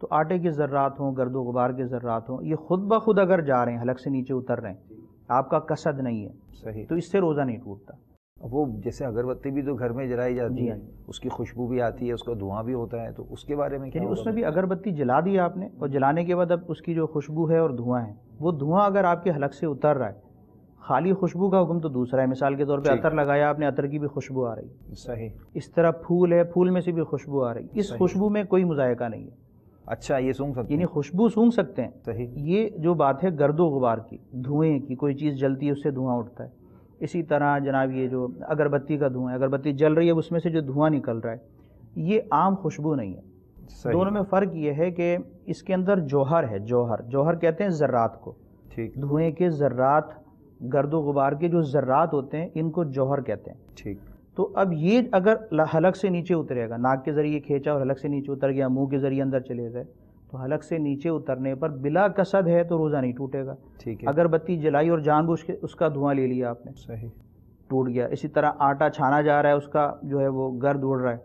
تو آٹے کے ذرات ہوں، گرد و غبار کے ذرات ہوں، یہ خود بخود اگر جا رہے ہیں، حلق سے نیچے اتر رہے ہیں، آپ کا قصد نہیں ہے، صحیح، تو اس سے روزہ نہیں ٹوٹتا۔ وہ جیسے اگربتی بھی تو گھر میں جلائی جاتی ہے، اس کی خوشبو بھی آتی ہے، اس کا دھواں بھی ہوتا ہے، تو اس کے بارے میں کیا یعنی اس میں بھی اگربتی جلا دی آپ نے، اور جلانے کے بعد اب اس کی جو خوشبو ہے اور دھواں ہے، وہ دھواں اگر آپ کے حلق سے اتر رہا ہے، خالی خوشبو کا حکم تو دوسرا ہے، مثال کے طور پہ عطر لگایا آپ نے، عطر کی بھی خوشبو آ رہی ہے، صحیح، اس طرح پھول ہے، پھول میں سے بھی خوشبو آ رہی ہے، اس خوشبو میں کوئی مذائقہ نہیں ہے۔ اچھا، یہ سونگھ سکتے ہیں، یعنی خوشبو سونگھ سکتے ہیں، صحیح، یہ جو بات ہے گرد و غبار کی، دھوئیں کی، کوئی چیز جلتی ہے اس سے دھواں اٹھتا ہے۔ اسی طرح جناب یہ جو اگربتی کا دھواں ہے، اگربتی جل رہی ہے اس میں سے جو دھواں نکل رہا ہے، یہ عام خوشبو نہیں ہے۔ دونوں میں فرق یہ ہے کہ اس کے اندر جوہر ہے، جوہر کہتے ہیں ذرات کو، ٹھیک، دھوئیں کے ذرات، گرد و غبار کے جو ذرات ہوتے ہیں ان کو جوہر کہتے ہیں، ٹھیک۔ تو اب یہ اگر حلق سے نیچے اترے گا، ناک کے ذریعے کھینچا اور حلق سے نیچے اتر گیا، منہ کے ذریعے اندر چلے گئے، تو حلق سے نیچے اترنے پر بلا قصد ہے تو روزہ نہیں ٹوٹے گا۔ ٹھیک ہے، اگربتی جلائی اور جان بوجھ کے اس کا دھواں لے لیا آپ نے، صحیح، ٹوٹ گیا۔ اسی طرح آٹا چھانا جا رہا ہے، اس کا جو ہے وہ گرد اڑ رہا ہے،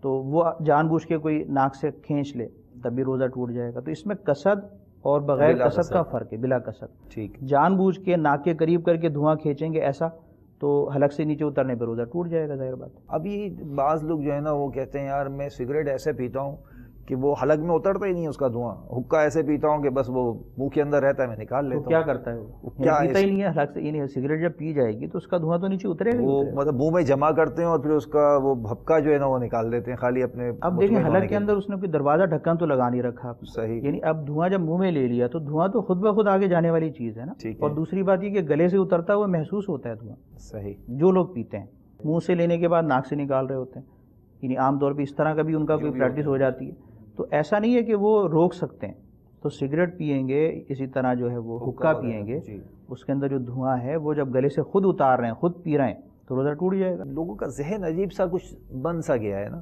تو وہ جان بوجھ کے کوئی ناک سے کھینچ لے تب بھی روزہ ٹوٹ جائے گا۔ تو اس میں قصد اور بغیر قصد کا فرق ہے، بلا قصد۔ ٹھیک، جان بوجھ کے ناک کے قریب کر کے دھواں کھینچیں گے ایسا، تو حلق سے نیچے اترنے پہ روزہ ٹوٹ جائے گا، ظاہر بات ہے۔ اب یہ بعض لوگ جو ہے نا وہ کہتے ہیں یار میں سگریٹ ایسے پیتا ہوں کہ وہ حلق میں اترتا ہی نہیں اس کا دھواں، حقہ ایسے پیتا ہوں کہ بس وہ منہ کے اندر رہتا ہے، میں نکال لیتا ہوں۔ کیا کرتا ہے وہ؟ کیا پیتا ہی نہیں ہے حلق سے، یعنی سگریٹ جب پی جائے گی تو اس کا دھواں تو نیچے اترے گا، وہ مطلب منہ میں جمع کرتے ہیں اور پھر اس کا وہ بھپکا جو ہے نا وہ نکال دیتے ہیں خالی اپنے۔ اب دیکھیں حلق کے اندر اس نے کوئی دروازہ ڈھکن تو لگا نہیں رکھا، صحیح، یعنی اب دھواں جب منہ میں لے لیا تو دھواں تو خود بخود آگے جانے والی چیز ہے نا۔ اور دوسری بات یہ کہ گلے سے اترتا ہوا محسوس ہوتا ہے دھواں، صحیح، جو لوگ پیتے ہیں منہ سے لینے کے بعد ناک سے نکال رہے ہوتے ہیں، یعنی عام طور پہ اس طرح کا بھی ان کا کوئی پریکٹس ہو جاتی ہے، تو ایسا نہیں ہے کہ وہ روک سکتے ہیں۔ تو سگریٹ پئیں گے، اسی طرح جو ہے وہ حقہ پئیں گے، اس کے اندر جو دھواں ہے وہ جب گلے سے خود اتار رہے ہیں، خود پی رہے ہیں، تو روزہ ٹوٹ جائے گا۔ لوگوں کا ذہن عجیب سا کچھ بن سا گیا ہے نا،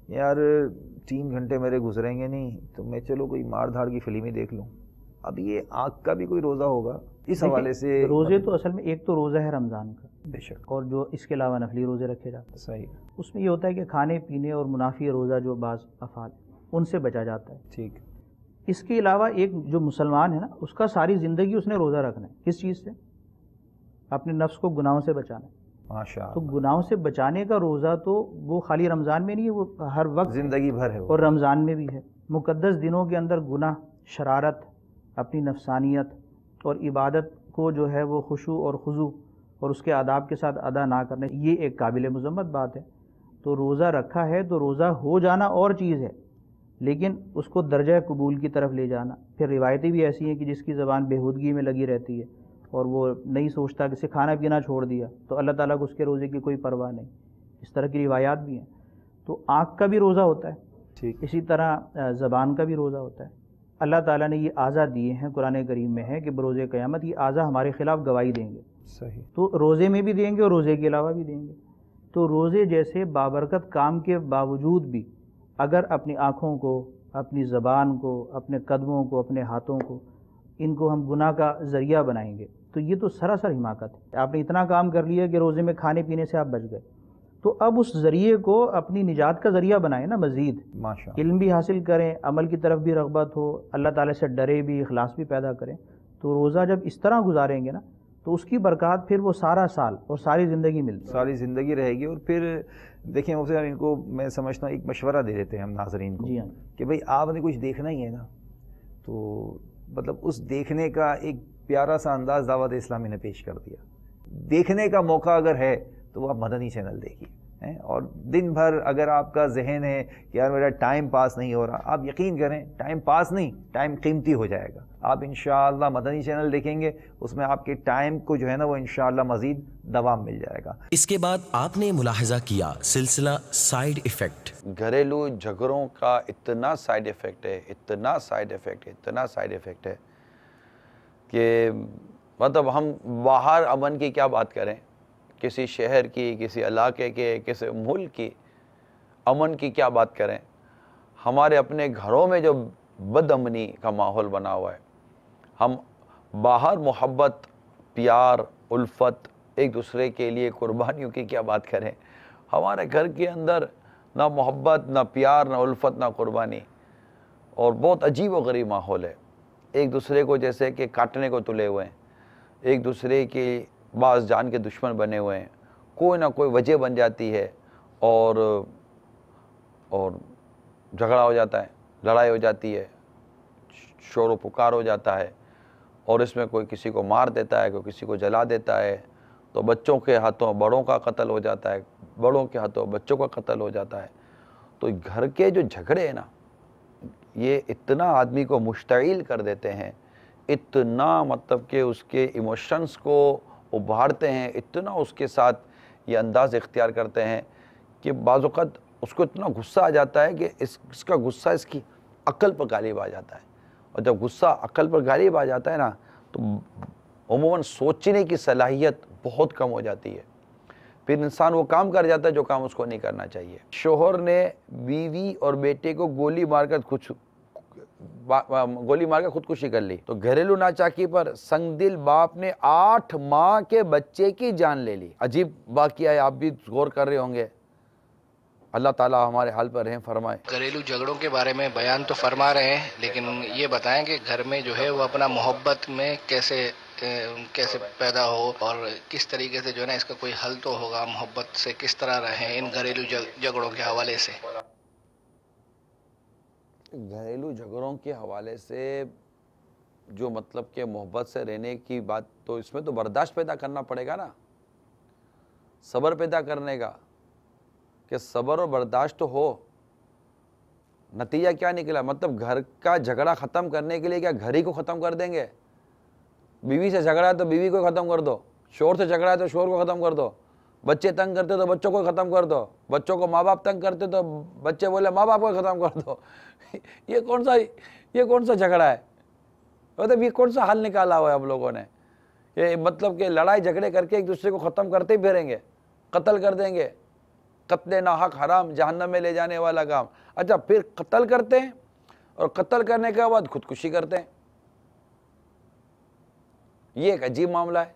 یار 3 گھنٹے میرے گزریں گے نہیں تو میں چلو کوئی مار دھاڑ کی فلم ہی دیکھ لوں۔ اب یہ آنکھ کا بھی کوئی روزہ ہوگا اس حوالے سے؟ روزے تو اصل میں ایک تو روزہ ہے رمضان کا، بے شک، اور جو اس کے علاوہ نفلی روزے رکھے جاتے ہیں، صحیح، اس میں یہ ہوتا ہے کہ کھانے پینے اور منافی روزہ جو بعض افعال ان سے بچا جاتا ہے۔ ٹھیک، اس کے علاوہ ایک جو مسلمان ہے نا، اس کا ساری زندگی اس نے روزہ رکھنا ہے، کس چیز سے؟ اپنے نفس کو گناہوں سے بچانا ہے۔ ماشاء اللہ، تو گناہوں سے بچانے کا روزہ تو وہ خالی رمضان میں نہیں ہے، وہ ہر وقت زندگی بھر ہے، اور رمضان میں بھی ہے۔ مقدس دنوں کے اندر گناہ، شرارت، اپنی نفسانیت اور عبادت کو جو ہے وہ خشوع اور خضوع اور اس کے آداب کے ساتھ ادا نہ کرنا، یہ ایک قابل مذمت بات ہے۔ تو روزہ رکھا ہے تو روزہ ہو جانا اور چیز ہے، لیکن اس کو درجہ قبول کی طرف لے جانا۔ پھر روایتیں بھی ایسی ہیں کہ جس کی زبان بےہودگی میں لگی رہتی ہے اور وہ نہیں سوچتا کہ اسے کھانا پینا چھوڑ دیا تو اللہ تعالیٰ کو اس کے روزے کی کوئی پرواہ نہیں، اس طرح کی روایات بھی ہیں۔ تو آنکھ کا بھی روزہ ہوتا ہے، ٹھیک، اسی طرح زبان کا بھی روزہ ہوتا ہے۔ اللہ تعالیٰ نے یہ اعضاء دیے ہیں، قرآن کریم میں ہے کہ بروز قیامت یہ اعضاء ہمارے خلاف گواہی دیں گے، صحیح، تو روزے میں بھی دیں گے اور روزے کے علاوہ بھی دیں گے۔ تو روزے جیسے بابرکت کام کے باوجود بھی اگر اپنی آنکھوں کو، اپنی زبان کو، اپنے قدموں کو، اپنے ہاتھوں کو، ان کو ہم گناہ کا ذریعہ بنائیں گے تو یہ تو سراسر حماقت ہے۔ آپ نے اتنا کام کر لیا کہ روزے میں کھانے پینے سے آپ بچ گئے، تو اب اس ذریعے کو اپنی نجات کا ذریعہ بنائیں نا، مزید ماشاءاللہ، علم بھی حاصل کریں، عمل کی طرف بھی رغبت ہو، اللہ تعالیٰ سے ڈرے بھی، اخلاص بھی پیدا کریں۔ تو روزہ جب اس طرح گزاریں گے نا تو اس کی برکات پھر وہ سارا سال اور ساری زندگی ملتی، ساری زندگی رہے گی۔ اور پھر دیکھیں مفتی صاحب، ان کو میں سمجھتا ہوں ایک مشورہ دے دیتے ہیں ہم ناظرین کو، جی ہاں، کہ بھئی آپ نے کچھ دیکھنا ہی ہے نا، تو مطلب اس دیکھنے کا ایک پیارا سا انداز دعوت اسلامی نے پیش کر دیا۔ دیکھنے کا موقع اگر ہے تو وہ آپ مدنی چینل دیکھیے، اور دن بھر اگر آپ کا ذہن ہے کہ یار میرا ٹائم پاس نہیں ہو رہا، آپ یقین کریں ٹائم پاس نہیں، ٹائم قیمتی ہو جائے گا۔ آپ انشاءاللہ مدنی چینل دیکھیں گے، اس میں آپ کے ٹائم کو جو ہے نا وہ انشاءاللہ مزید دوام مل جائے گا۔ اس کے بعد آپ نے ملاحظہ کیا سلسلہ سائیڈ ایفیکٹ۔ گھریلو جھگڑوں کا اتنا سائیڈ ایفیکٹ ہے، اتنا سائیڈ ایفیکٹ ہے، اتنا سائیڈ ایفیکٹ ہے کہ مطلب ہم باہر امن کی کیا بات کریں، کسی شہر کی، کسی علاقے کے، کسی ملک کی امن کی کیا بات کریں۔ ہمارے اپنے گھروں میں جو بد امنی کا ماحول بنا ہوا ہے، ہم باہر محبت، پیار، الفت، ایک دوسرے کے لیے قربانیوں کی کیا بات کریں، ہمارے گھر کے اندر نہ محبت، نہ پیار، نہ الفت، نہ قربانی، اور بہت عجیب و غریب ماحول ہے. ایک دوسرے کو جیسے کہ کاٹنے کو تلے ہوئے ہیں, ایک دوسرے کے بعض جان کے دشمن بنے ہوئے ہیں, کوئی نہ کوئی وجہ بن جاتی ہے اور جھگڑا ہو جاتا ہے, لڑائی ہو جاتی ہے, شور و پکار ہو جاتا ہے, اور اس میں کوئی کسی کو مار دیتا ہے, کوئی کسی کو جلا دیتا ہے. تو بچوں کے ہاتھوں بڑوں کا قتل ہو جاتا ہے, بڑوں کے ہاتھوں بچوں کا قتل ہو جاتا ہے. تو گھر کے جو جھگڑے ہیں نا, یہ اتنا آدمی کو مشتعل کر دیتے ہیں, اتنا مطلب کہ اس کے ایموشنز کو ابھارتے ہیں, اتنا اس کے ساتھ یہ انداز اختیار کرتے ہیں کہ بعض اوقات اس کو اتنا غصہ آ جاتا ہے کہ اس کا غصہ اس کی عقل پر غالب آ جاتا ہے. اور جب غصہ عقل پر غالب آ جاتا ہے نا, تو عموماً سوچنے کی صلاحیت بہت کم ہو جاتی ہے. پھر انسان وہ کام کر جاتا ہے جو کام اس کو نہیں کرنا چاہیے. شوہر نے بیوی اور بیٹے کو گولی مار کر خودکشی کر لی. تو گھریلو ناچاکی پر سنگ دل باپ نے 8 ماہ کے بچے کی جان لے لی. عجیب واقعہ ہے, آپ بھی غور کر رہے ہوں گے. اللہ تعالیٰ ہمارے حال پر رحم فرمائے. گھریلو جھگڑوں کے بارے میں بیان تو فرما رہے ہیں, لیکن یہ بتائیں کہ گھر میں جو ہے وہ اپنا محبت میں کیسے پیدا ہو, اور کس طریقے سے جو ہے نا اس کا کوئی حل تو ہوگا. محبت سے کس طرح رہیں ان گھریلو جھگڑوں کے حوالے سے. گھریلو جھگڑوں کے حوالے سے جو مطلب کہ محبت سے رہنے کی بات, تو اس میں تو برداشت پیدا کرنا پڑے گا نا, صبر پیدا کرنے کا, کہ صبر اور برداشت ہو. نتیجہ کیا نکلا, مطلب گھر کا جھگڑا ختم کرنے کے لیے کیا گھر ہی کو ختم کر دیں گے؟ بیوی سے جھگڑا ہے تو بیوی کو ختم کر دو, شوہر سے جھگڑا ہے تو شوہر کو ختم کر دو, بچے تنگ کرتے تو بچوں کو ختم کر دو, بچوں کو ماں باپ تنگ کرتے تو بچے بولے ماں باپ کو ختم کر دو. یہ کون سا جھگڑا ہے؟ مطلب یہ کون سا حل نکالا ہوا ہے ہم لوگوں نے؟ یہ مطلب کہ لڑائی جھگڑے کر کے ایک دوسرے کو ختم کرتے ہی پھریں گے, قتل کر دیں گے. قتل ناحق حرام, جہنم میں لے جانے والا کام. اچھا, پھر قتل کرتے ہیں اور قتل کرنے کے بعد خودکشی کرتے ہیں. یہ ایک عجیب معاملہ ہے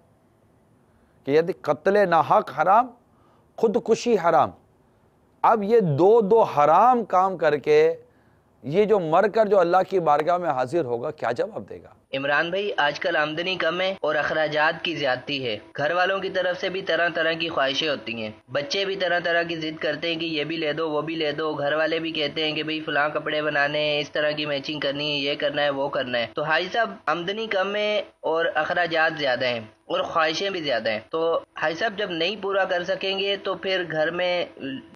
کہ یعنی قتل ناحق حرام, خودکشی حرام. اب یہ دو حرام کام کر کے یہ جو مر کر جو اللہ کی بارگاہ میں حاضر ہوگا, کیا جواب دے گا؟ عمران بھائی, آج کل آمدنی کم ہے اور اخراجات کی زیادتی ہے. گھر والوں کی طرف سے بھی طرح طرح کی خواہشیں ہوتی ہیں. بچے بھی طرح طرح کی ضد کرتے ہیں کہ یہ بھی لے دو وہ بھی لے دو. گھر والے بھی کہتے ہیں کہ بھئی فلاں کپڑے بنانے ہیں, اس طرح کی میچنگ کرنی ہے, یہ کرنا ہے وہ کرنا ہے. تو حاجی صاحب, آمدنی کم ہے اور اخراجات زیادہ ہیں اور خواہشیں بھی زیادہ ہیں. تو حاجی صاحب جب نہیں پورا کر سکیں گے تو پھر گھر میں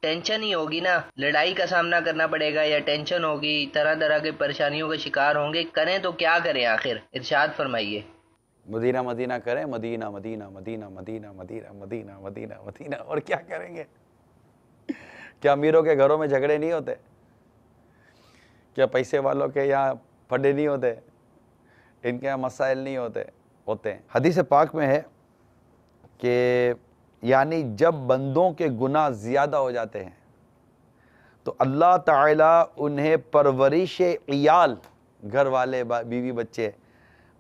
ٹینشن ہی ہوگی نا, لڑائی کا سامنا کرنا پڑے گا یا ٹینشن ہوگی, طرح طرح کی پریشانیوں کا شکار ہوں گے. کریں تو کیا کریں آخر؟ ارشاد فرمائیے. مدینہ مدینہ کریں, مدینہ مدینہ مدینہ مدینہ مدینہ مدینہ مدینہ مدینہ. اور کیا کریں گے؟ کیا امیروں کے گھروں میں جھگڑے نہیں ہوتے؟ کیا پیسے والوں کے یہاں پھڈے نہیں ہوتے؟ ان کے یہاں مسائل نہیں ہوتے ہیں. حدیث پاک میں ہے کہ یعنی جب بندوں کے گناہ زیادہ ہو جاتے ہیں تو اللہ تعالیٰ انہیں پرورش عیال, گھر والے بیوی بچے,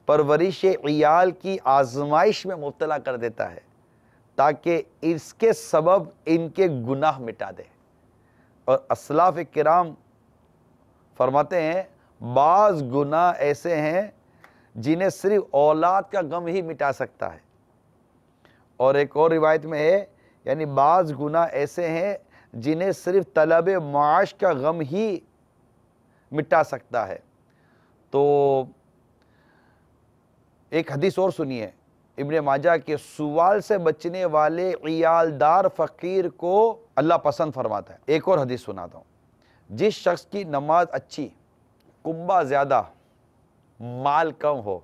پرورش عیال کی آزمائش میں مبتلا کر دیتا ہے تاکہ اس کے سبب ان کے گناہ مٹا دے. اور اسلاف کرام فرماتے ہیں بعض گناہ ایسے ہیں جنہیں صرف اولاد کا غم ہی مٹا سکتا ہے. اور ایک اور روایت میں ہے یعنی بعض گناہ ایسے ہیں جنہیں صرف طلب معاش کا غم ہی مٹا سکتا ہے. تو ایک حدیث اور سنیے, ابن ماجہ کے سوال سے بچنے والے عیالدار فقیر کو اللہ پسند فرماتا ہے. ایک اور حدیث سناتا ہوں. جس شخص کی نماز اچھی, کنبہ زیادہ, مال کم ہو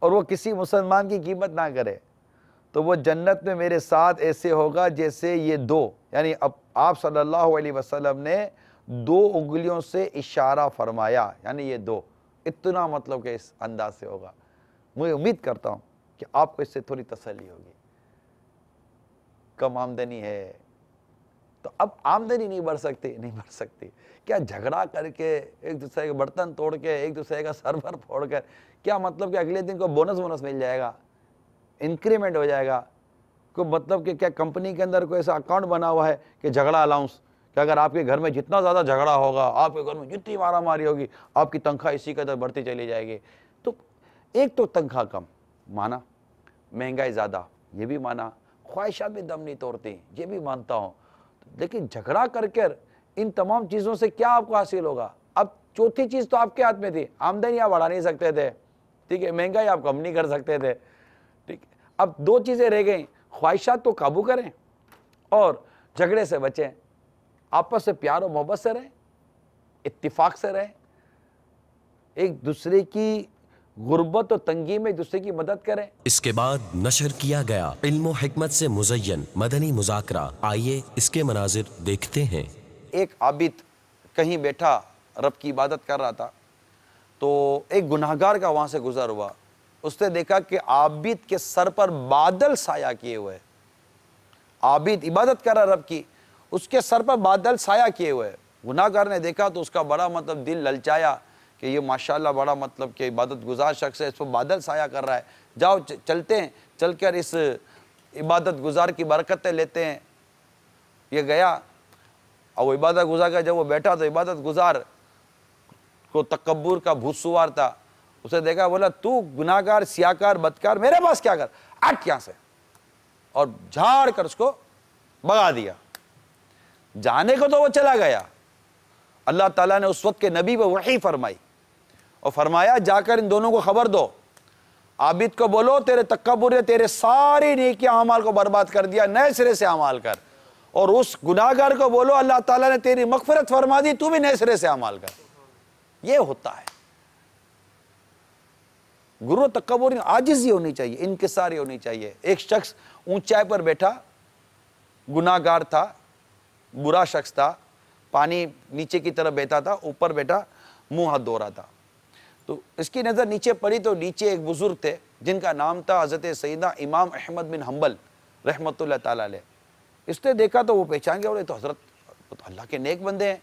اور وہ کسی مسلمان کی قیمت نہ کرے, تو وہ جنت میں میرے ساتھ ایسے ہوگا جیسے یہ دو, یعنی اب آپ صلی اللہ علیہ وسلم نے 2 انگلیوں سے اشارہ فرمایا, یعنی یہ 2, اتنا مطلب کہ اس انداز سے ہوگا. میں امید کرتا ہوں کہ آپ کو اس سے تھوڑی تسلی ہوگی. کم آمدنی ہے تو اب آمدنی نہیں بڑھ سکتی. کیا جھگڑا کر کے ایک دوسرے کے برتن توڑ کے ایک دوسرے کا سرور پھوڑ کر کیا مطلب کہ اگلے دن کو بونس مل جائے گا, انکریمنٹ ہو جائے گا؟ کوئی مطلب کہ کیا کمپنی کے اندر کوئی ایسا اکاؤنٹ بنا ہوا ہے کہ جھگڑا الاؤنس, کہ اگر آپ کے گھر میں جتنا زیادہ جھگڑا ہوگا، آپ کے گھر میں جتنی مارا ماری ہوگی، آپ کی تنخواہ اسی قدر بڑھتی چلی جائے گی. تو ایک تو تنخواہ کم مانا، مہنگائی زیادہ یہ بھی مانا، خواہشات بھی دم نہیں توڑتی یہ بھی مانتا ہوں، لیکن جھگڑا کر کر ان تمام چیزوں سے کیا آپ کو حاصل ہوگا؟ اب چوتھی چیز تو آپ کے ہاتھ میں تھی، آمدنی آپ بڑھا نہیں سکتے تھے، ٹھیک ہے، مہنگائی آپ کم نہیں کر سکتے تھے، ٹھیک. اب دو چیزیں رہ گئیں، خواہشات کو قابو کریں اور جھگڑے سے بچیں، آپس سے پیار و محبت سے رہیں، اتفاق سے رہیں، ایک دوسرے کی غربت و تنگی میں ایک دوسرے کی مدد کریں. اس کے بعد نشر کیا گیا علم و حکمت سے مزین مدنی مذاکرہ. آئیے اس کے مناظر دیکھتے ہیں. ایک عابد کہیں بیٹھا رب کی عبادت کر رہا تھا تو ایک گناہگار کا وہاں سے گزر ہوا. اس نے دیکھا کہ عابد کے سر پر بادل سایہ کیے ہوئے، عابد عبادت کر رہا رب کی، اس کے سر پر بادل سایہ کیے ہوئے. گناہگار نے دیکھا تو اس کا بڑا مطلب دل للچایا کہ یہ ماشاءاللہ بڑا مطلب کہ عبادت گزار شخص ہے، اس پر بادل سایہ کر رہا ہے، جاؤ چلتے ہیں، چل کر اس عبادت گزار کی برکتیں لیتے ہیں. یہ گیا اور وہ عبادت گزار کا جب وہ بیٹھا تو عبادت گزار کو تکبر کا بھوت سوار تھا. اسے دیکھا، بولا تو گناہگار سیاکار بدکار میرے پاس کیا کر، ہٹ یہاں سے، اور جھاڑ کر اس کو بھگا دیا. جانے کو تو وہ چلا گیا. اللہ تعالیٰ نے اس وقت کے نبی پہ وحی فرمائی اور فرمایا جا کر ان دونوں کو خبر دو، عابد کو بولو تیرے تکبر نے تیرے ساری نیکی اعمال کو برباد کر دیا، نئے سرے سے اعمال کر. اور اس گناہگار کو بولو اللہ تعالیٰ نے تیری مغفرت فرما دی، تو بھی نئے سرے سے اعمال کر. یہ ہوتا ہے غرور و تکبر، عاجزی ہونی چاہیے، انکساری ہونی چاہیے. ایک شخص اونچائی پر بیٹھا، گناہگار تھا، برا شخص تھا، پانی نیچے کی طرف بہتا تھا، اوپر بیٹھا منہ ہاتھ دھو رہا تھا. تو اس کی نظر نیچے پڑی تو نیچے ایک بزرگ تھے جن کا نام تھا حضرت سیدنا امام احمد بن حنبل رحمۃ اللہ تعالیٰ علیہ. اس نے دیکھا تو وہ پہچان گیا، بولے تو حضرت تو اللہ کے نیک بندے ہیں.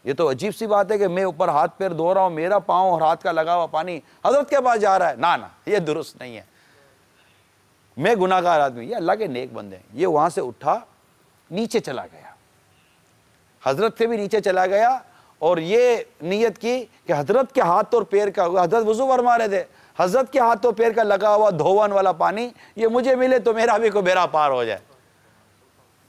یہ تو عجیب سی بات ہے کہ میں اوپر ہاتھ پیر دھو رہا ہوں، میرا پاؤں اور ہاتھ کا لگا ہوا پانی حضرت کے پاس جا رہا ہے. نا یہ درست نہیں ہے، میں گناہگار آدمی، یہ اللہ کے نیک بندے ہیں. یہ وہاں سے اٹھا نیچے چلا گیا، حضرت سے بھی نیچے چلا گیا اور یہ نیت کی کہ حضرت کے ہاتھ اور پیر کا، حضرت وضو فرما رہے تھے، حضرت کے ہاتھ اور پیر کا لگا ہوا دھوون والا پانی یہ مجھے ملے تو میرا بھی کو بیڑا پار ہو جائے.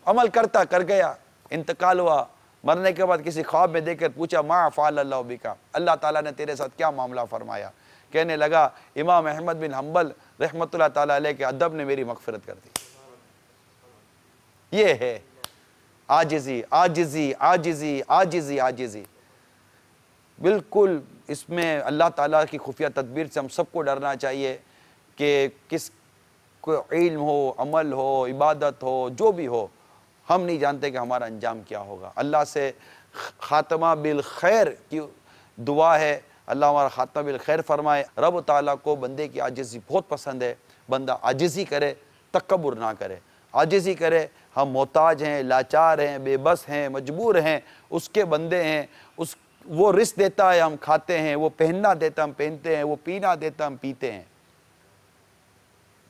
عمل کرتا کر گیا، انتقال ہوا. مرنے کے بعد کسی خواب میں دیکھ کر پوچھا ما فعل اللہ بکا، اللہ تعالیٰ نے تیرے ساتھ کیا معاملہ فرمایا؟ کہنے لگا امام احمد بن حنبل رحمۃ اللہ تعالیٰ علیہ کے ادب نے میری مغفرت کر دی. یہ ہے عاجزی عاجزی عاجزی عاجزی عاجزی. بالکل اس میں اللہ تعالیٰ کی خفیہ تدبیر سے ہم سب کو ڈرنا چاہیے کہ کس کو علم ہو، عمل ہو، عبادت ہو، جو بھی ہو، ہم نہیں جانتے کہ ہمارا انجام کیا ہوگا. اللہ سے خاتمہ بالخیر کی دعا ہے، اللہ ہمارا خاتمہ بالخیر فرمائے. رب تعالیٰ کو بندے کی عاجزی بہت پسند ہے. بندہ عاجزی کرے، تکبر نہ کرے، عاجزی کرے. ہم محتاج ہیں، لاچار ہیں، بے بس ہیں، مجبور ہیں، اس کے بندے ہیں. وہ رزق دیتا ہے ہم کھاتے ہیں، وہ پہننا دیتا ہم پہنتے ہیں، وہ پینا دیتا ہم پیتے ہیں.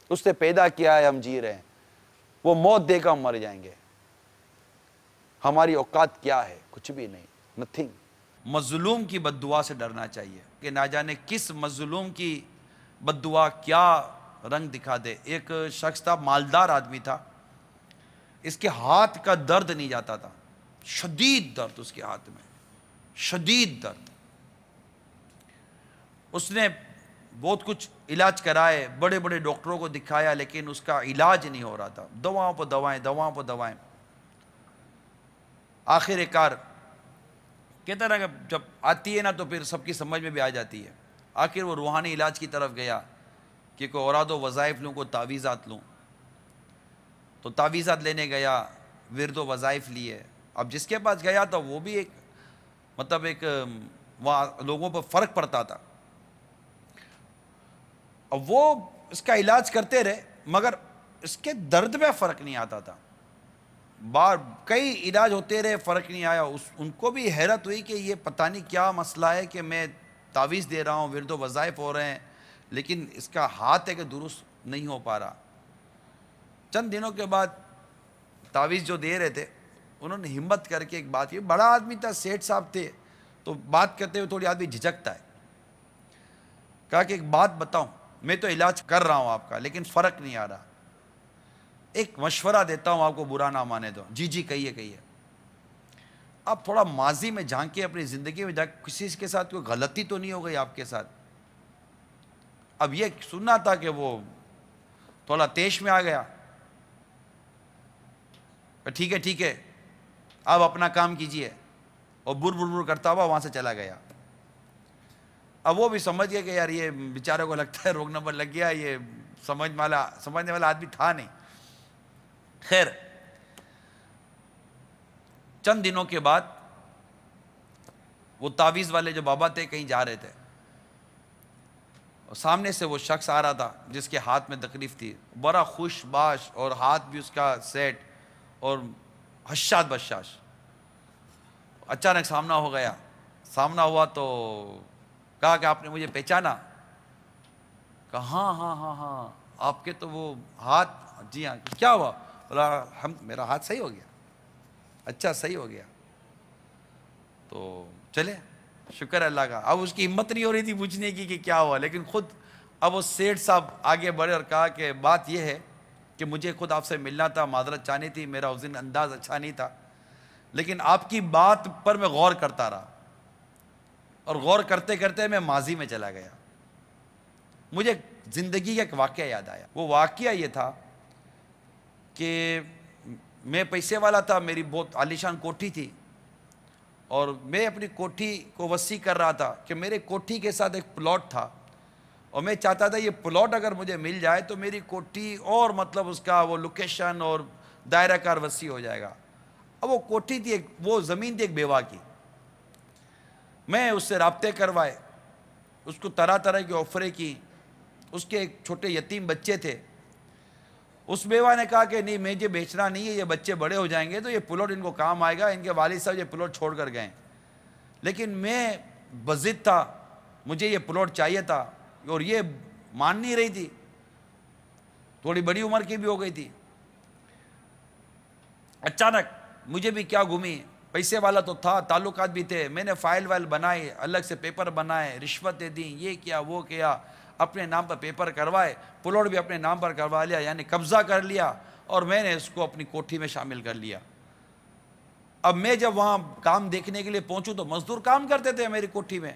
اس نے پیدا کیا ہے ہم جی رہے ہیں، وہ موت دے کر ہم مر جائیں گے. ہماری اوقات کیا ہے؟ کچھ بھی نہیں، نتھنگ. مظلوم کی بد دعا سے ڈرنا چاہیے کہ نہ جانے کس مظلوم کی بد دعا کیا رنگ دکھا دے. ایک شخص تھا، مالدار آدمی تھا، اس کے ہاتھ کا درد نہیں جاتا تھا، شدید درد اس کے ہاتھ میں، شدید درد. اس نے بہت کچھ علاج کرائے، بڑے بڑے ڈاکٹروں کو دکھایا، لیکن اس کا علاج نہیں ہو رہا تھا. دواؤں پہ دوائیں، دواؤں پہ دوائیں. آخر کار کہتا رہا کہ جب آتی ہے نا تو پھر سب کی سمجھ میں بھی آ جاتی ہے. آخر وہ روحانی علاج کی طرف گیا کہ کوئی اوراد و وظائف لوں، کوئی تعویذات لوں. تو تعویذات لینے گیا، ورد و وظائف لیے. اب جس کے پاس گیا تو وہ بھی ایک مطلب ایک وہاں لوگوں پر فرق پڑتا تھا. اب وہ اس کا علاج کرتے رہے مگر اس کے درد میں فرق نہیں آتا تھا. کئی علاج ہوتے رہے، فرق نہیں آیا. ان کو بھی حیرت ہوئی کہ یہ پتہ نہیں کیا مسئلہ ہے کہ میں تعویذ دے رہا ہوں، ورد و وظائف ہو رہے ہیں، لیکن اس کا ہاتھ ہے کہ درست نہیں ہو پا رہا. چند دنوں کے بعد تعویذ جو دے رہے تھے انہوں نے ہمت کر کے ایک بات کی. بڑا آدمی تھا, سیٹھ صاحب تھے, تو بات کرتے ہوئے تھوڑی آدمی جھجکتا ہے. کہا کہ ایک بات بتاؤں, میں تو علاج کر رہا ہوں آپ کا, لیکن فرق نہیں آ رہا. ایک مشورہ دیتا ہوں آپ کو, برا نہ مانے تو. جی جی کہیے کہیے. آپ تھوڑا ماضی میں جھانکیں, اپنی زندگی میں جھانکیں, کسی کے ساتھ کوئی غلطی تو نہیں ہو گئی آپ کے ساتھ. اب یہ سننا تھا کہ وہ تھوڑا تیش میں آ گیا. ٹھیک ہے ٹھیک ہے, آپ اپنا کام کیجئے, اور بر کرتا ہوا وہاں سے چلا گیا. اب وہ بھی سمجھ گیا کہ یار یہ بیچارے کو لگتا ہے روگ نمبر لگ گیا, یہ سمجھنے والا آدمی تھا نہیں. خیر, چند دنوں کے بعد وہ تعویذ والے جو بابا تھے کہیں جا رہے تھے, اور سامنے سے وہ شخص آ رہا تھا جس کے ہاتھ میں تکلیف تھی, بڑا خوش باش, اور ہاتھ بھی اس کا سیٹ, اور حشاد بشاش. اچانک سامنا ہو گیا. سامنا ہوا تو کہا کہ آپ نے مجھے پہچانا؟ کہا ہاں ہاں ہاں ہاں, آپ کے تو وہ ہاتھ. جی ہاں. کیا ہوا؟ بولا میرا ہاتھ صحیح ہو گیا. اچھا صحیح ہو گیا, تو چلے شکر اللہ کا. اب اس کی ہمت نہیں ہو رہی تھی پوچھنے کی کہ کیا ہوا, لیکن خود اب وہ سیٹھ صاحب آگے بڑھے اور کہا کہ بات یہ ہے کہ مجھے خود آپ سے ملنا تھا, معذرت چاہنی تھی, میرا اس دن انداز اچھا نہیں تھا, لیکن آپ کی بات پر میں غور کرتا رہا, اور غور کرتے کرتے میں ماضی میں چلا گیا. مجھے زندگی کا ایک واقعہ یاد آیا. وہ واقعہ یہ تھا کہ میں پیسے والا تھا, میری بہت عالیشان کوٹھی تھی, اور میں اپنی کوٹھی کو وسیع کر رہا تھا کہ میرے کوٹھی کے ساتھ ایک پلاٹ تھا, اور میں چاہتا تھا یہ پلاٹ اگر مجھے مل جائے تو میری کوٹھی اور مطلب اس کا وہ لوکیشن اور دائرہ کار وسیع ہو جائے گا. اب وہ کوٹھی تھی, وہ زمین تھی ایک بیوہ کی. میں اس سے رابطے کروائے, اس کو طرح طرح کی آفریں کی. اس کے ایک چھوٹے یتیم بچے تھے. اس بیوہ نے کہا کہ نہیں, مجھے بیچنا نہیں ہے, یہ بچے بڑے ہو جائیں گے تو یہ پلاٹ ان کو کام آئے گا. ان کے والد صاحب یہ پلاٹ چھوڑ کر گئے, لیکن میں بضد تھا, مجھے یہ پلاٹ چاہیے تھا, اور یہ مان نہیں رہی تھی. تھوڑی بڑی عمر کی بھی ہو گئی تھی. اچانک مجھے بھی کیا گھومی, پیسے والا تو تھا, تعلقات بھی تھے, میں نے فائل وائل بنائے, الگ سے پیپر بنائے, رشوتیں دیں, یہ کیا وہ کیا, اپنے نام پر پیپر کروائے, پلاٹ بھی اپنے نام پر کروا لیا, یعنی قبضہ کر لیا, اور میں نے اس کو اپنی کوٹھی میں شامل کر لیا. اب میں جب وہاں کام دیکھنے کے لیے پہنچوں تو مزدور کام کرتے تھے میری کوٹھی میں.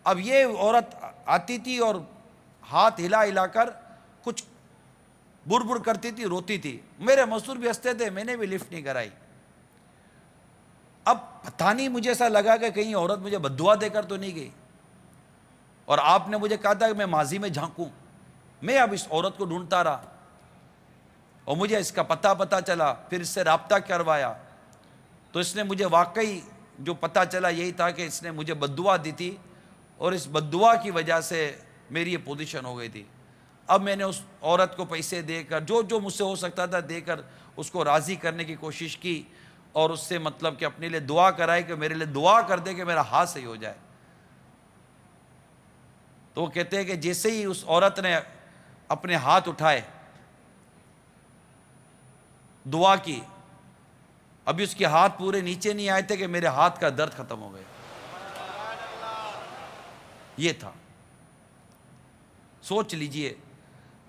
اب یہ عورت آتی تھی اور ہاتھ ہلا ہلا کر کچھ بر کرتی تھی, روتی تھی. میرے مزدور بھی ہنستے تھے, میں نے بھی لفٹ نہیں کرائی. اب پتہ نہیں مجھے ایسا لگا کہ کہیں عورت مجھے بددعا دے کر تو نہیں گئی, اور آپ نے مجھے کہا تھا کہ میں ماضی میں جھانکوں. میں اب اس عورت کو ڈھونڈتا رہا, اور مجھے اس کا پتہ چلا, پھر اس سے رابطہ کروایا, تو اس نے مجھے واقعی جو پتہ چلا یہی تھا کہ اس نے مجھے بددعا دی تھی, اور اس بددعا کی وجہ سے میری یہ پوزیشن ہو گئی تھی. اب میں نے اس عورت کو پیسے دے کر, جو مجھ سے ہو سکتا تھا دے کر اس کو راضی کرنے کی کوشش کی, اور اس سے مطلب کہ اپنے لیے دعا کرائی کہ میرے لیے دعا کر دے کہ میرا ہاتھ صحیح ہو جائے. تو وہ کہتے ہیں کہ جیسے ہی اس عورت نے اپنے ہاتھ اٹھائے, دعا کی, ابھی اس کے ہاتھ پورے نیچے نہیں آئے تھے کہ میرے ہاتھ کا درد ختم ہو گیا. یہ تھا. سوچ لیجئے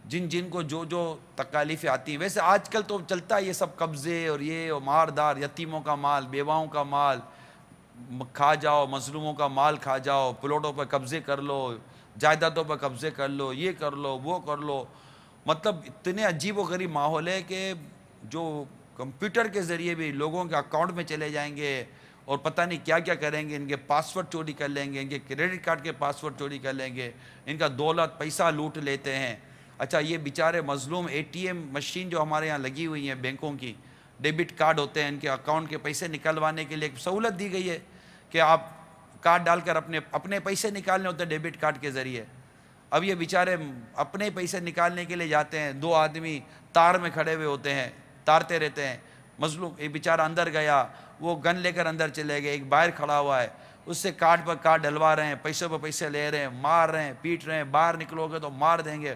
جن کو جو تکالیفیں آتی ہیں. ویسے آج کل تو چلتا ہے یہ سب قبضے اور یہ ماردار, یتیموں کا مال, بیواؤں کا مال کھا جاؤ, مظلوموں کا مال کھا جاؤ, پلاٹوں پر قبضے کر لو, جائیدادوں پر قبضے کر لو, یہ کر لو وہ کر لو. مطلب اتنے عجیب و غریب ماحول ہے کہ جو کمپیوٹر کے ذریعے بھی لوگوں کے اکاؤنٹ میں چلے جائیں گے, اور پتہ نہیں کیا کیا کریں گے, ان کے پاسورڈ چوری کر لیں گے, ان کے کریڈٹ کارڈ کے پاسورڈ چوری کر لیں گے, ان کا دولت پیسہ لوٹ لیتے ہیں. اچھا یہ بیچارے مظلوم اے ٹی ایم مشین جو ہمارے یہاں لگی ہوئی ہیں بینکوں کی, ڈیبٹ کارڈ ہوتے ہیں, ان کے اکاؤنٹ کے پیسے نکلوانے کے لیے ایک سہولت دی گئی ہے کہ آپ کارڈ ڈال کر اپنے پیسے نکالنے ہوتے ہیں ڈیبٹ کارڈ کے ذریعے. اب یہ بیچارے اپنے پیسے نکالنے کے لیے جاتے ہیں, 2 آدمی تار میں کھڑے ہوئے ہوتے ہیں, تارتے رہتے ہیں. مظلوم ایک بیچارہ اندر گیا, وہ گن لے کر اندر چلے گئے, ایک باہر کھڑا ہوا ہے, اس سے کارڈ پر کارڈ ڈلوا رہے ہیں, پیسوں پر پیسے لے رہے ہیں, مار رہے ہیں, پیٹ رہے ہیں, باہر نکلو گے تو مار دیں گے.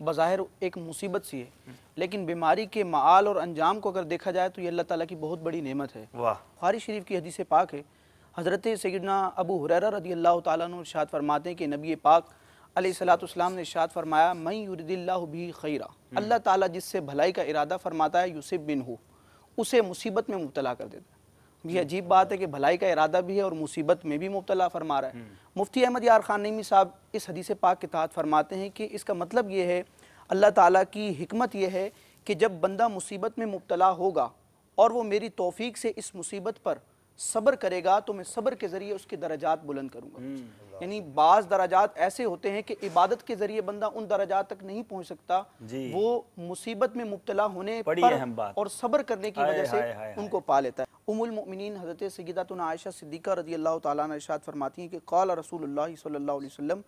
بظاہر ایک مصیبت سی ہے، لیکن بیماری کے معال اور انجام کو اگر دیکھا جائے تو یہ اللہ تعالیٰ کی بہت بڑی نعمت ہے۔ بخاری شریف کی حدیث پاک ہے، حضرت سیدنا ابو ہریرہ رضی اللہ تعالیٰ عنہ ارشاد فرماتے ہیں کہ نبی پاک علیہ السلام نے ارشاد فرمایا من یرد اللہ بہ خیرا، اللہ تعالیٰ جس سے بھلائی کا ارادہ فرماتا ہے یصب منہ، اسے مصیبت میں مبتلا کر دیتا ہے۔ یہ عجیب بات ہے کہ بھلائی کا ارادہ بھی ہے اور مصیبت میں بھی مبتلا فرما رہا ہے۔ مفتی احمد یار خان نعیمی صاحب اس حدیث پاک کے تحت فرماتے ہیں کہ اس کا مطلب یہ ہے، اللہ تعالیٰ کی حکمت یہ ہے کہ جب بندہ مصیبت میں مبتلا ہوگا اور وہ میری توفیق سے اس مصیبت پر صبر کرے گا تو میں صبر کے ذریعے اس کے درجات بلند کروں گا۔ یعنی بعض درجات ایسے ہوتے ہیں کہ عبادت کے ذریعے بندہ ان درجات تک نہیں پہنچ سکتا، وہ مصیبت میں مبتلا ہونے پر اور صبر کرنے کی وجہ سے ان کو پا لیتا ہے۔ ام المؤمنین حضرت سیدتنا عائشہ صدیقہ رضی اللہ تعالیٰ عنہ ارشاد فرماتی ہیں کہ قال رسول اللہ صلی اللہ علیہ وسلم،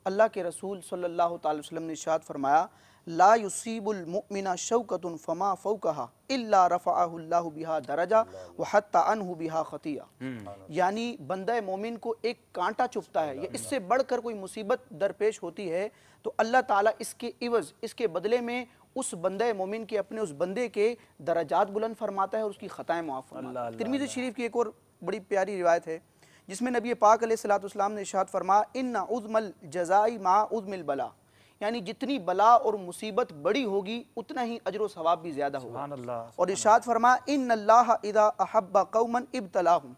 اللہ کے رسول صلی اللہ تعالی وسلم نے ارشاد فرمایا لا یصیب المؤمن شوکۃ فما فوقہا الا رفعہ اللہ بہا درجہ وحط عنہ بہا خطیہ، یعنی بندہ مومن کو ایک کانٹا چبھتا ہے یا اس سے بڑھ کر کوئی مصیبت درپیش ہوتی ہے تو اللہ تعالیٰ اس کے عوض، اس کے بدلے میں اس بندہ مومن کے اپنے اس بندے کے درجات بلند فرماتا ہے اور اس کی خطائیں معاف فرماتا ہے۔ ترمذی شریف کی ایک اور بڑی پیاری روایت ہے جس میں نبی پاک علیہ السلام نے ارشاد فرمایا ان عظم الجزاء مع عظم البلاء، یعنی جتنی بلا اور مصیبت بڑی ہوگی اتنا ہی اجر و ثواب بھی زیادہ ہوگا۔ اور ارشاد فرمایا ان اللہ اذا احب قوما ابتلاهم،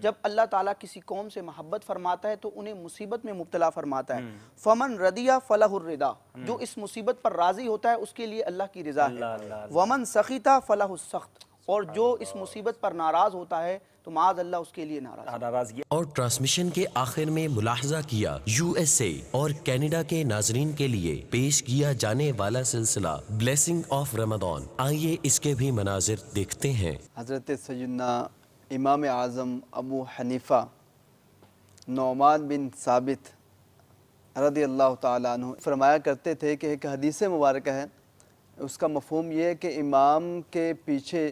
جب اللہ تعالیٰ کسی قوم سے محبت فرماتا ہے تو انہیں مصیبت میں مبتلا فرماتا ہے۔ فمن رضی فلہ الرضا، جو اس مصیبت پر راضی ہوتا ہے اس کے لیے اللہ کی رضا ہے۔ ومن سخط فلہ السخط، اور جو اس مصیبت پر ناراض ہوتا ہے تو معاذ اللہ اس کے لیے ناراض۔ اور ٹرانسمیشن کے آخر میں ملاحظہ کیا یو ایس اے اور کینیڈا کے ناظرین کے لیے پیش کیا جانے والا سلسلہ بلیسنگ آف رمضان، آئیے اس کے بھی مناظر دیکھتے ہیں۔ حضرت سیدنا امام اعظم ابو حنیفہ نعمان بن ثابت رضی اللہ تعالیٰ عنہ فرمایا کرتے تھے کہ ایک حدیث مبارکہ ہے، اس کا مفہوم یہ ہے کہ امام کے پیچھے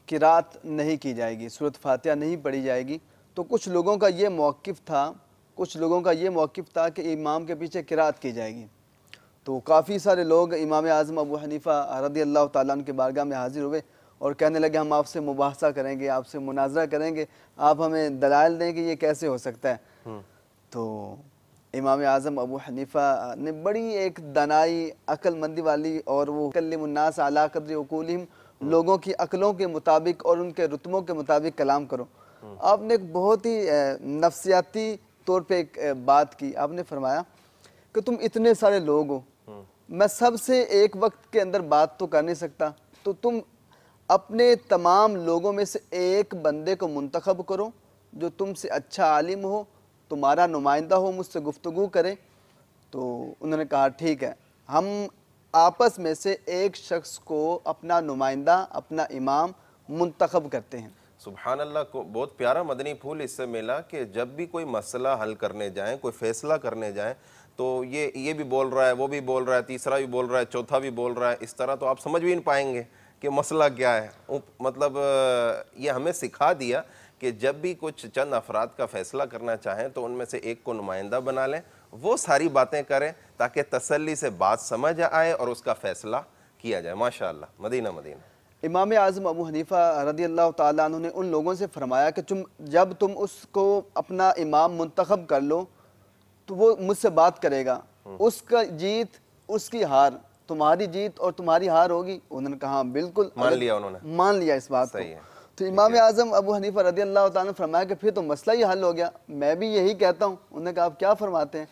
قرات نہیں کی جائے گی، سورۃ فاتحہ نہیں پڑھی جائے گی۔ تو کچھ لوگوں کا یہ موقف تھا کہ امام کے پیچھے قرات کی جائے گی۔ تو کافی سارے لوگ امام اعظم ابو حنیفہ رضی اللہ تعالیٰ عنہ کے بارگاہ میں حاضر ہوئے اور کہنے لگے ہم آپ سے مباحثہ کریں گے، آپ سے مناظرہ کریں گے، آپ ہمیں دلائل دیں کہ یہ کیسے ہو سکتا ہے۔ تو امام اعظم ابو حنیفہ نے بڑی ایک دانائی، عقل مندی والی، اور وہ کلم الناس علی قدر عقولہم، لوگوں کی عقلوں کے مطابق اور ان کے رتبوں کے مطابق کلام کرو۔ آپ نے ایک بہت ہی نفسیاتی طور پہ ایک بات کی، آپ نے فرمایا کہ تم اتنے سارے لوگ ہو، میں سب سے ایک وقت کے اندر بات تو کر نہیں سکتا، تو تم اپنے تمام لوگوں میں سے ایک بندے کو منتخب کرو جو تم سے اچھا عالم ہو، تمہارا نمائندہ ہو، مجھ سے گفتگو کرے۔ تو انہوں نے کہا ٹھیک ہے، ہم آپس میں سے ایک شخص کو اپنا نمائندہ، اپنا امام منتخب کرتے ہیں۔ سبحان اللہ، کو بہت پیارا مدنی پھول اس سے ملا کہ جب بھی کوئی مسئلہ حل کرنے جائیں، کوئی فیصلہ کرنے جائیں تو یہ بھی بول رہا ہے، وہ بھی بول رہا ہے، تیسرا بھی بول رہا ہے، چوتھا بھی بول رہا ہے، اس طرح تو آپ سمجھ بھی نہیں پائیں گے کہ مسئلہ کیا ہے۔ مطلب یہ ہمیں سکھا دیا کہ جب بھی کچھ چند افراد کا فیصلہ کرنا چاہیں تو ان میں سے ایک کو نمائندہ بنا لیں، وہ ساری باتیں کریں تاکہ تسلی سے بات سمجھ آئے اور اس کا فیصلہ کیا جائے۔ ماشاءاللہ، مدینہ مدینہ۔ امام اعظم ابو حنیفہ رضی اللہ تعالیٰ عنہ نے ان لوگوں سے فرمایا کہ جب تم اس کو اپنا امام منتخب کر لو تو وہ مجھ سے بات کرے گا، اس کا جیت اس کی ہار، تمہاری جیت اور تمہاری ہار ہوگی۔ انہوں نے کہا بالکل، مان لیا اس بات کو۔ تو امام اعظم ابو حنیفہ رضی اللہ تعالیٰ نے فرمایا کہ پھر تو مسئلہ ہی حل ہو گیا، میں بھی یہی کہتا ہوں۔ انہوں نے کہا آپ کیا فرماتے ہیں؟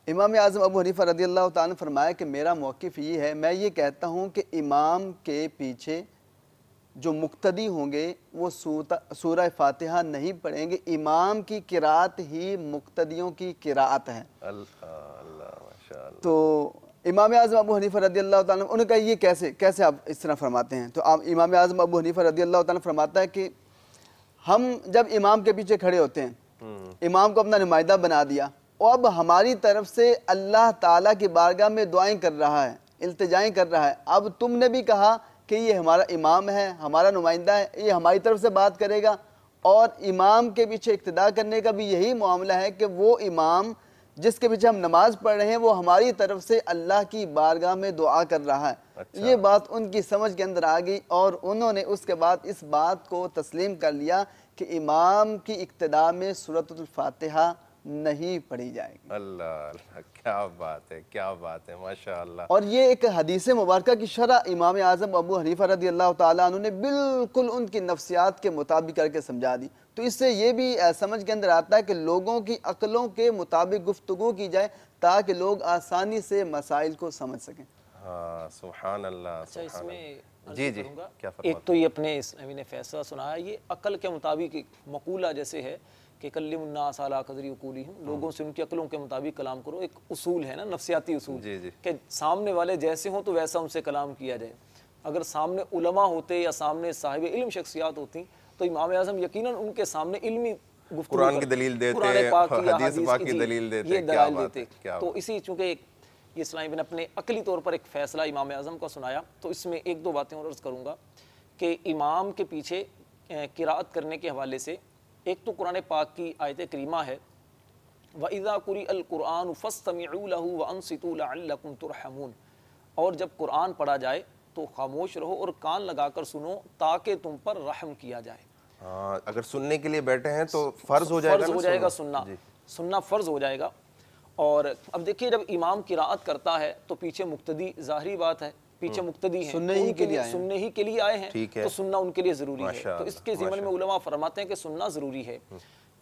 امام اعظم ابو حنیفہ رضی اللہ تعالیٰ نے فرمایا کہ میرا موقف یہ ہے، میں یہ کہتا ہوں کہ امام کے پیچھے جو مقتدی ہوں گے وہ سورہ فاتحہ نہیں پڑھیں گے، امام کی قرات ہی مقتدیوں کی قرات ہے۔ تو امام اعظم ابو حنیفہ رضی اللہ تعالیٰ انہوں نے کہا یہ کیسے آپ اس طرح فرماتے ہیں؟ تو امام اعظم ابو حنیفہ رضی اللہ تعالیٰ فرماتا ہے کہ ہم جب امام کے پیچھے کھڑے ہوتے ہیں، امام کو اپنا نمائندہ بنا دیا، اور اب ہماری طرف سے اللہ تعالیٰ کی بارگاہ میں دعائیں کر رہا ہے، التجائیں کر رہا ہے۔ اب تم نے بھی کہا کہ یہ ہمارا امام ہے، ہمارا نمائندہ ہے، یہ ہماری طرف سے بات کرے گا، اور امام کے پیچھے اقتداء کرنے کا بھی یہی معاملہ ہے کہ وہ امام جس کے پیچھے ہم نماز پڑھ رہے ہیں وہ ہماری طرف سے اللہ کی بارگاہ میں دعا کر رہا ہے۔ یہ بات ان کی سمجھ کے اندر آ گئی اور انہوں نے اس کے بعد اس بات کو تسلیم کر لیا کہ امام کی اقتداء میں سورۃ الفاتحہ نہیں پڑھی جائے گی۔ اللہ اللہ، کیا بات ہے، کیا بات ہے، ماشاءاللہ۔ اور یہ ایک حدیث مبارکہ کی شرح امام اعظم ابو حنیفہ رضی اللہ تعالیٰ عنہ نے بالکل ان کی نفسیات کے مطابق کر کے سمجھا دی۔ تو اس سے یہ بھی سمجھ کے اندر آتا ہے کہ لوگوں کی عقلوں کے مطابق گفتگو کی جائے تاکہ لوگ آسانی سے مسائل کو سمجھ سکیں۔ ہاں سبحان اللہ۔ اچھا، اس میں جی جی کیا فرماتے ہیں؟ ایک تو یہ اپنے اسلامی نے فیصلہ سنا ہے، یہ عقل کے مطابق ایک مقولہ جیسے ہے کہ کلم الناس علی قدر عقولہم، لوگوں سے ان کی عقلوں کے مطابق کلام کرو، ایک اصول ہے نا نفسیاتی اصول کہ سامنے والے جیسے ہوں تو ویسا ان سے کلام کیا جائے۔ اگر سامنے علماء ہوتے یا سامنے صاحب علم شخصیات ہوتی تو امام اعظم یقیناً ان کے سامنے علمی گفتگو قرآن کی دلیل دیتے، حدیث پاک کی دلیل دیتے، یہ دلائل دیتے۔ تو اسی چونکہ یہ اسلامی نے اپنے عقلی طور پر ایک فیصلہ امام اعظم کا سنایا، تو اس میں ایک دو باتیں اور عرض کروں گا کہ امام کے پیچھے قراءت کرنے کے حوالے سے ایک تو قرآن پاک کی آیت کریمہ ہے وَإِذَا قُرِئَ الْقُرْآنُ فَاسْتَمِعُوا لَهُ وَأَنصِتُوا لَعَلَّكُمْ تُرْحَمُونَ، اور جب قرآن پڑھا جائے تو خاموش رہو اور کان لگا کر سنو تاکہ تم پر رحم کیا جائے۔ اگر سننے کے لیے بیٹھے ہیں تو فرض ہو جائے گا سننا، سننا فرض ہو جائے گا۔ اور اب دیکھیے جب امام قراءت کرتا ہے تو پیچھے مقتدی، ظاہری بات ہے پیچھے مقتدی ہیں، سننے ہی کے لیے آئے ہیں تو سننا ان کے لیے ضروری ہے۔ تو اس کے ضمن میں علماء فرماتے ہیں کہ سننا ضروری ہے۔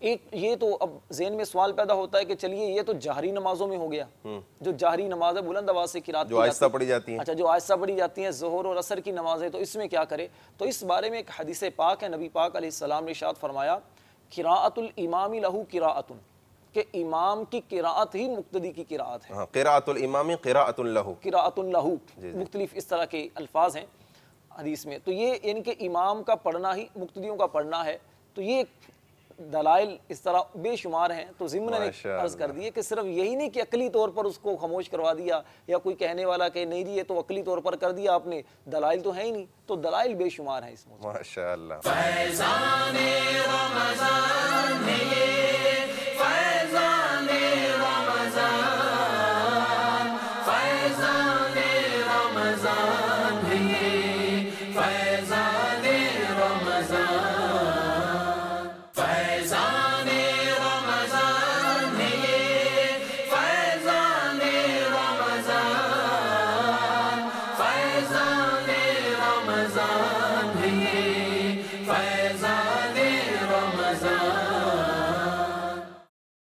ایک یہ تو اب ذہن میں سوال پیدا ہوتا ہے کہ چلیے یہ تو جہری نمازوں میں ہو گیا، جو جہری نماز ہے بلند آواز سے قرات جو آہستہ پڑھی جاتی ہیں، اچھا جو آہستہ پڑھی جاتی ہیں، ظہر اور عصر کی نمازیں، تو اس میں کیا کرے؟ تو اس بارے میں ایک حدیث پاک ہے، نبی پاک علیہ السلام نے ارشاد فرمایا قراءۃ الامام لہ قراءۃ، کہ امام کی قراءت ہی مقتدی کی قراءت ہے۔ قراءۃ الامام قراءۃ لہ، قراءۃ لہ، مختلف اس طرح کے الفاظ ہیں حدیث میں۔ تو یہ یعنی کہ امام کا پڑھنا ہی مقتدیوں کا پڑھنا ہے۔ تو یہ دلائل اس طرح بے شمار ہیں۔ تو ضمن نے عرض کر دیے کہ صرف یہی نہیں کہ عقلی طور پر اس کو خاموش کروا دیا یا کوئی کہنے والا کہ نہیں یہ تو عقلی طور پر کر دیا آپ نے، دلائل تو ہے ہی نہیں، تو دلائل بے شمار ہیں اس موضوع۔ ماشاءاللہ۔ فیضان رمضان ہے یہ، فیضان رمضان، فیضان رمضان ہے یہ، فیضان رمضان، فیضان رمضان ہے یہ، فیضان رمضان، فیضان رمضان۔